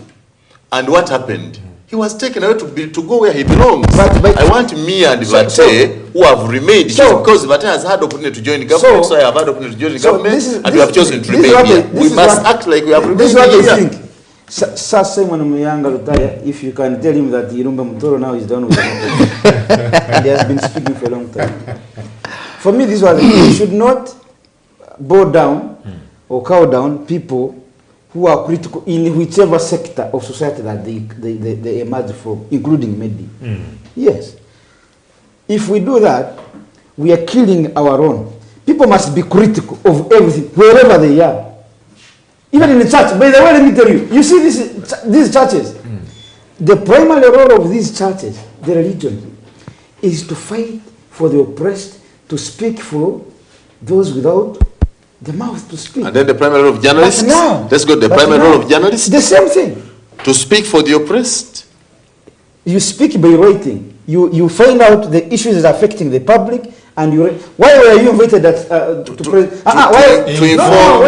And what happened? He was taken away to go where he belongs. But I want me and Bate, who have remained, because Bate has had opportunity to join the government, so I have had opportunity to join the government, and we have chosen to remain here. We must act like we have remained here. This is what I think. Sir Simon Muyanga retire, if you can tell him that Irumba Mutoro now is done with it. And he has been speaking for a long time. For me, this was, you should not bow down or cow down people who are critical in whichever sector of society that they emerge from, including media. Yes. If we do that, we are killing our own. People must be critical of everything, wherever they are. Even in the church. By the way, let me tell you, you see these churches, the primary role of these churches, the religion, is to fight for the oppressed, to speak for those without the mouth to speak. And then the primary role of journalists? Let's go to the primary role of journalists. The same thing. To speak for the oppressed? You speak by writing. You find out the issues that are affecting the public, and you. Why were you invited to inform,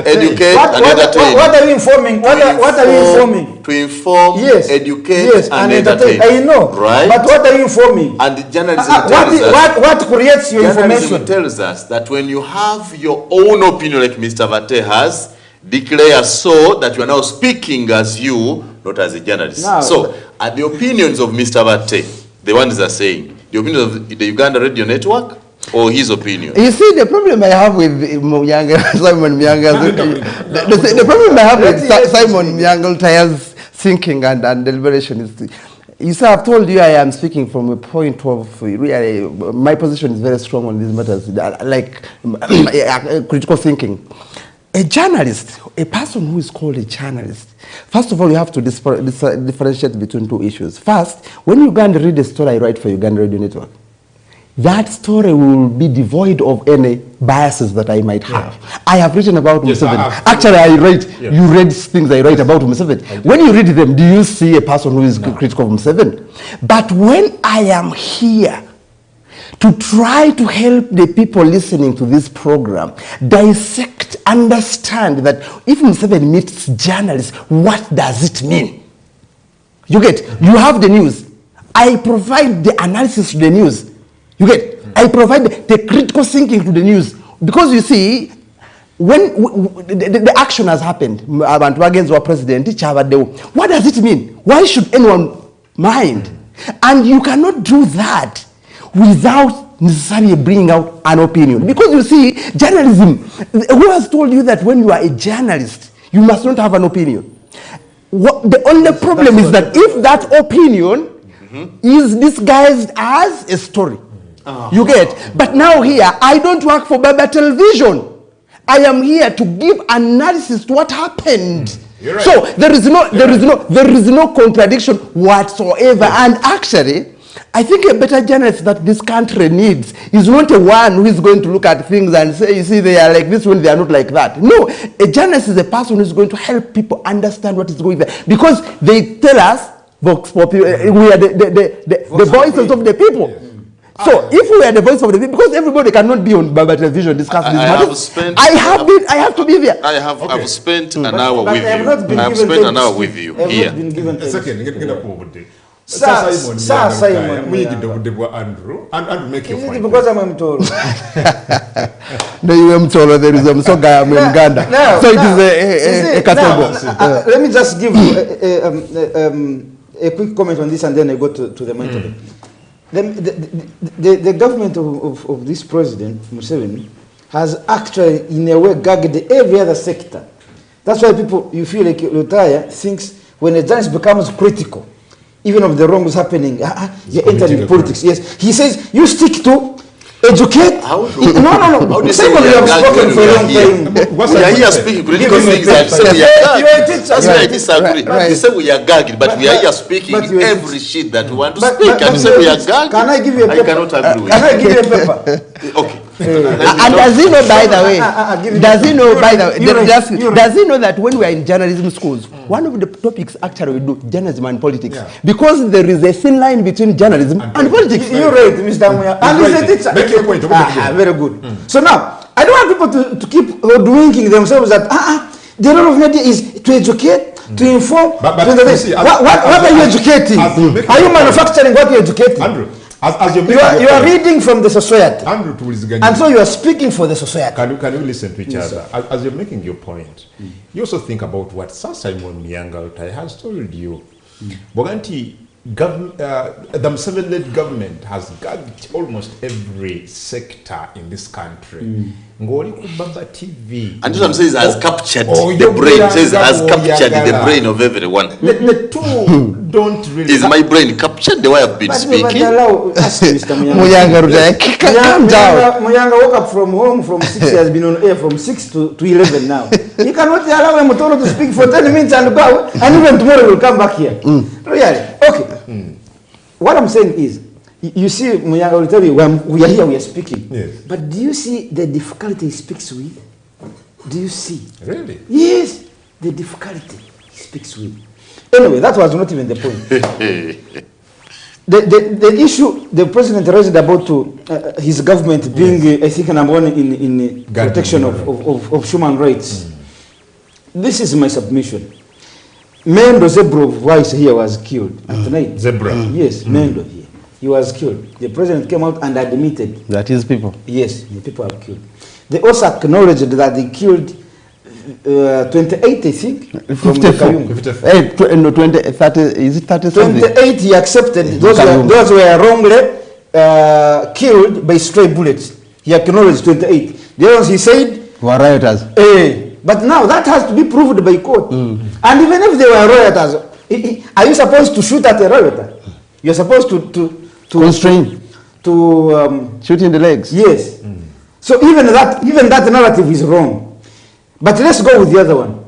educate, and entertain? What are you informing? What are you informing? To inform, educate, and entertain. I know, right? But what are you informing? And the journalism tells us. What creates your journalism information? tells us that when you have your own opinion, like Mr. Vate has, declare so that you are now speaking as you, not as a journalist. No, so, are the opinions of Mr. Vate, the ones that are saying, the opinion of the Uganda Radio Network, or his opinion? You see, the problem I have with Simon Myanga's the problem I have with Simon Myanga's thinking and deliberation is, you see, I've told you I am speaking from a point of really, my position is very strong on these matters, like critical thinking. A journalist, a person who is called a journalist, first of all, you have to differentiate between two issues. First, when you go and read a story I write for Uganda Radio Network, that story will be devoid of any biases that I might have. Yeah. I have written about Museveni. Actually, I write, you read things I write about Museveni. When you read them, do you see a person who is critical of Museveni? But when I am here to try to help the people listening to this program dissect, understand that if Museveni meets journalists, what does it mean? You get, you have the news. I provide the analysis to the news. You get, I provide the critical thinking to the news. Because you see, when the action has happened, abantu against our president, what does it mean? Why should anyone mind? And you cannot do that without necessarily bringing out an opinion. Because you see, journalism, who has told you that when you are a journalist, you must not have an opinion? The only problem is that if that opinion is disguised as a story, you get. But now here, I don't work for Baba Television. I am here to give analysis to what happened. Right. So there is no contradiction whatsoever. And actually, I think a better journalist that this country needs is not a one who is going to look at things and say, you see, they are like this when they are not like that. No, a journalist is a person who is going to help people understand what is going on. Because they tell us, Vox Populi, we are the voices of the people. Yes. So if we are the voice of the people, because everybody cannot be on Baba Television discussing this matter. I have to be there. I've spent an hour with you. I have spent an hour with you here. Simon, Andrew, make your point. Because I'm told. No, you am told there is so guy in Uganda. So it is a category. Let me just give you a quick comment on this, and then I go to the main topic. The government of this president, Museveni, has actually, in a way, gagged every other sector. That's why people, you feel like Lutaya thinks when a journalist becomes critical, even of the wrongs happening, you're entering politics. Yes, he says you stick to educate. No. How do you say we have spoken for a long time? We are here speaking critical things and say we are gagged. That's why I disagree. They say we are gagged, but we are here speaking every shit that we want to speak. And you say we are gagged. Can I give you a paper? I cannot agree with you. Can I give you a paper? Okay. And does he know, by the way, does he know that when we are in journalism schools, one of the topics actually we do journalism and politics, because there is a thin line between journalism and politics. You're right, Mr. Muya. And he's a teacher. Make your point. Very good. So now, I don't want people to keep hoodwinking themselves that the role of media is to educate, to inform. But what are you educating? Are you manufacturing what you're educating? Andrew. You are reading from the society, and so you are speaking for the society. Can you listen to each other? As you're making your point, you also think about what Sir Simon Myangaltai has told you. Boganti, the Museveni-led government has gagged almost every sector in this country. Ngoli Kubaba TV. And what I'm saying is has captured the brain. Says has captured the brain of everyone. The two don't really. Is my brain captured the way I've been speaking? Muyanga woke up from home from 6. He has been on air from 6 to 11 now. You cannot allow Mutoro to speak for 10 minutes and go, and even tomorrow will come back here. Really? Okay. What I'm saying is, you see, Muyanga will tell you, we are here, we are speaking. Yes. But do you see the difficulty he speaks with? Do you see? Really? Yes, the difficulty he speaks with. Anyway, that was not even the point. The issue the president raised about his government being, I think, number one in protection of human rights. This is my submission. Mendo Zebra Vice here was killed at night. Zebra? Yes, Mendo here. He was killed. The president came out and admitted. That is people? Yes, the people are killed. They also acknowledged that they killed 28, I think, from the Kayum. 20, 30, is it 30 something? 28 he accepted. Those were wrongly killed by stray bullets. He acknowledged 28. The others he said were rioters. But now that has to be proved by court. And even if they were rioters, are you supposed to shoot at a rioter? You're supposed to constrain, to shoot in the legs. Yes. So even that narrative is wrong. But let's go with the other one.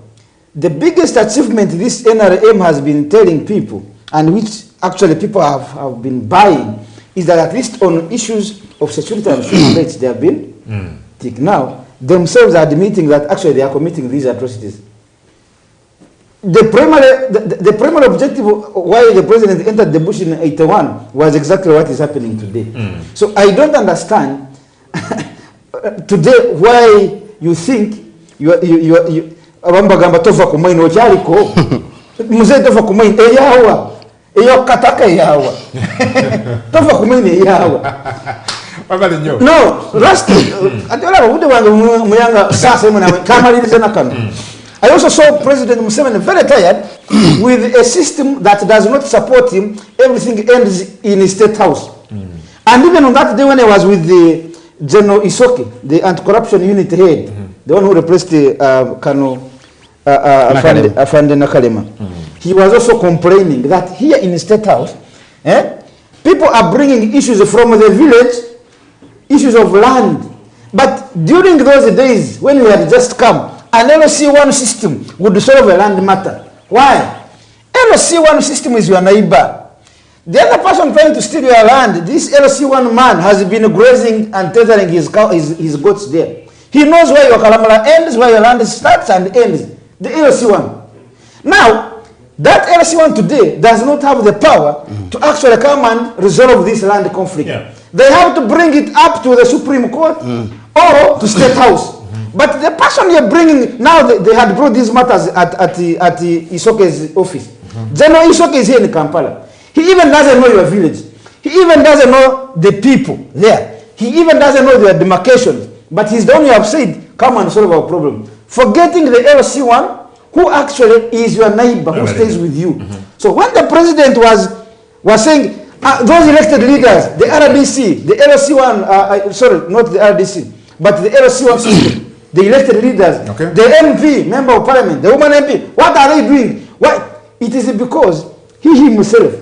The biggest achievement this NRM has been telling people, and which actually people have been buying, is that at least on issues of security and human rights, they have been now themselves are admitting that actually they are committing these atrocities. The primary objective why the president entered the bush in 81 was exactly what is happening today. So I don't understand today why you think abambagamba tova kumaini okyaliko muze tova kumaini eyawa eyokataka eyawa tova kumaini eyawa no last atola bude wange muyanga sasa mwana kamalirize nakano. I also saw President Museveni very tired with a system that does not support him. Everything ends in his state house. And even on that day when I was with the General Isoke, the anti-corruption unit head, the one who replaced Kano Afande Nakalema, he was also complaining that here in the state house, people are bringing issues from the village, issues of land. But during those days when we had just come, an LC1 system would solve a land matter. Why? LC1 system is your neighbor. The other person trying to steal your land, this LC1 man has been grazing and tethering his goats there. He knows where your Kalamala ends, where your land starts and ends. The LC1. Now, that LC1 today does not have the power to actually come and resolve this land conflict. They have to bring it up to the Supreme Court or to State House. But the person you're bringing, now they had brought these matters at Isoke's office. General Isoke is here in Kampala. He even doesn't know your village. He even doesn't know the people there. He even doesn't know their demarcations. But he's the one you have said, come and solve our problem. Forgetting the LC1, who actually is your neighbor, who stays with you. So when the president was saying, those elected leaders, the RDC, the LC1, sorry, not the RDC, but the LC1 system, the elected leaders, the MP, member of parliament, the woman MP, what are they doing? Why? It is because he himself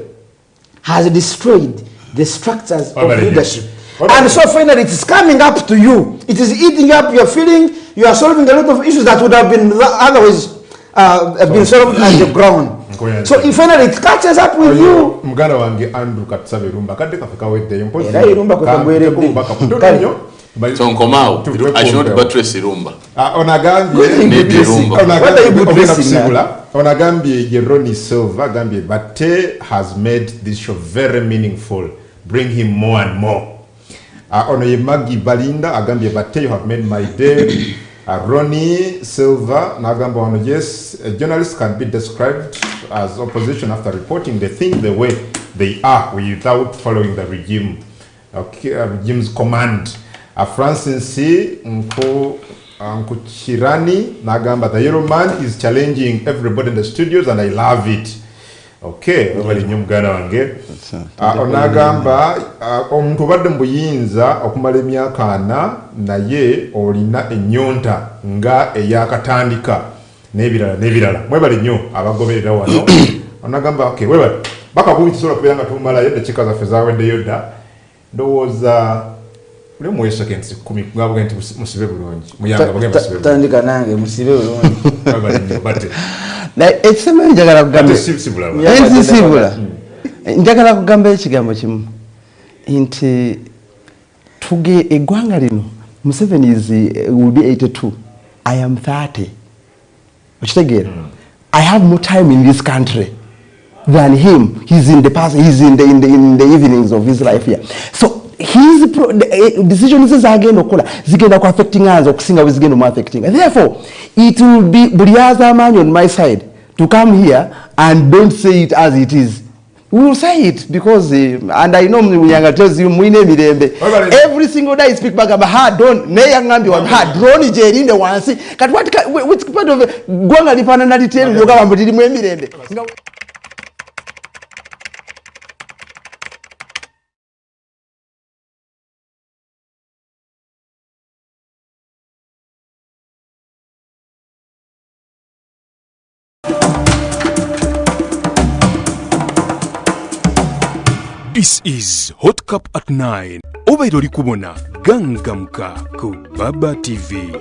has destroyed the structures of leadership. And so finally it is coming up to you. It is eating up your feeling. You are solving a lot of issues that would have been otherwise been solved at the ground. So if finally it catches up with you. Mugana wange Andrew Katsabe Rumba kade kafika wedde yompozi. Era irumba kwa gwere So Nkomao, I should not buttress Rumba. Onagambye Jeroni Silva Gambie Bate has made this show very meaningful. Bring him more and more. Onoye Magi Balinda Agambye Bate, you have made my day. Ronnie Silva Nagamba ono, yes, journalists can be described as opposition after reporting the thing the way they are without following the regime, regime's command. Francis C. Nkuchirani Nagamba, the Yellow Man is challenging everybody in the studios and I love it. Okay, Onagamba, omuntu badde mbuyinza okumala emyaka ana naye olina ennyonta nga eyakatandika n'ebirala. Mwebale nnyo abagoberera wano. Onagamba, okay, webale. Bakabuuyi tusobola kubeera nga tumalayo eddakiika zaffe zaaweddeyo dda. Ndowooza ule mu seconds 10 ngabuga nti musibe bulungi. Muyanga bagenda musibe bulungi. Tandika nange musibe bulungi. Mwebale nnyo bate. Ekisema njagala kugamba njagala kugamba ekigambo kimu nti tuge eggwanga lino Museveni will be 82. I am 30. Okitegeera? I have more time in this country. than him. He's in the past, he's in the evenings of his life here. So his decisions again okola zigenda ku affecting us okusinga we zigenda mu affecting. Therefore, it will be buliaza man on my side to come here and don't say it as it is. We will say it because, and I know Munyanga tells you, every single day I speak back about hard don't, Nayangambi one hard drone Jerry in the one see. Which part of Gwanga Lipananati tell you about Mirembe? This is Hot Cup at 9. Obairo likubona gangamka ku Baba TV.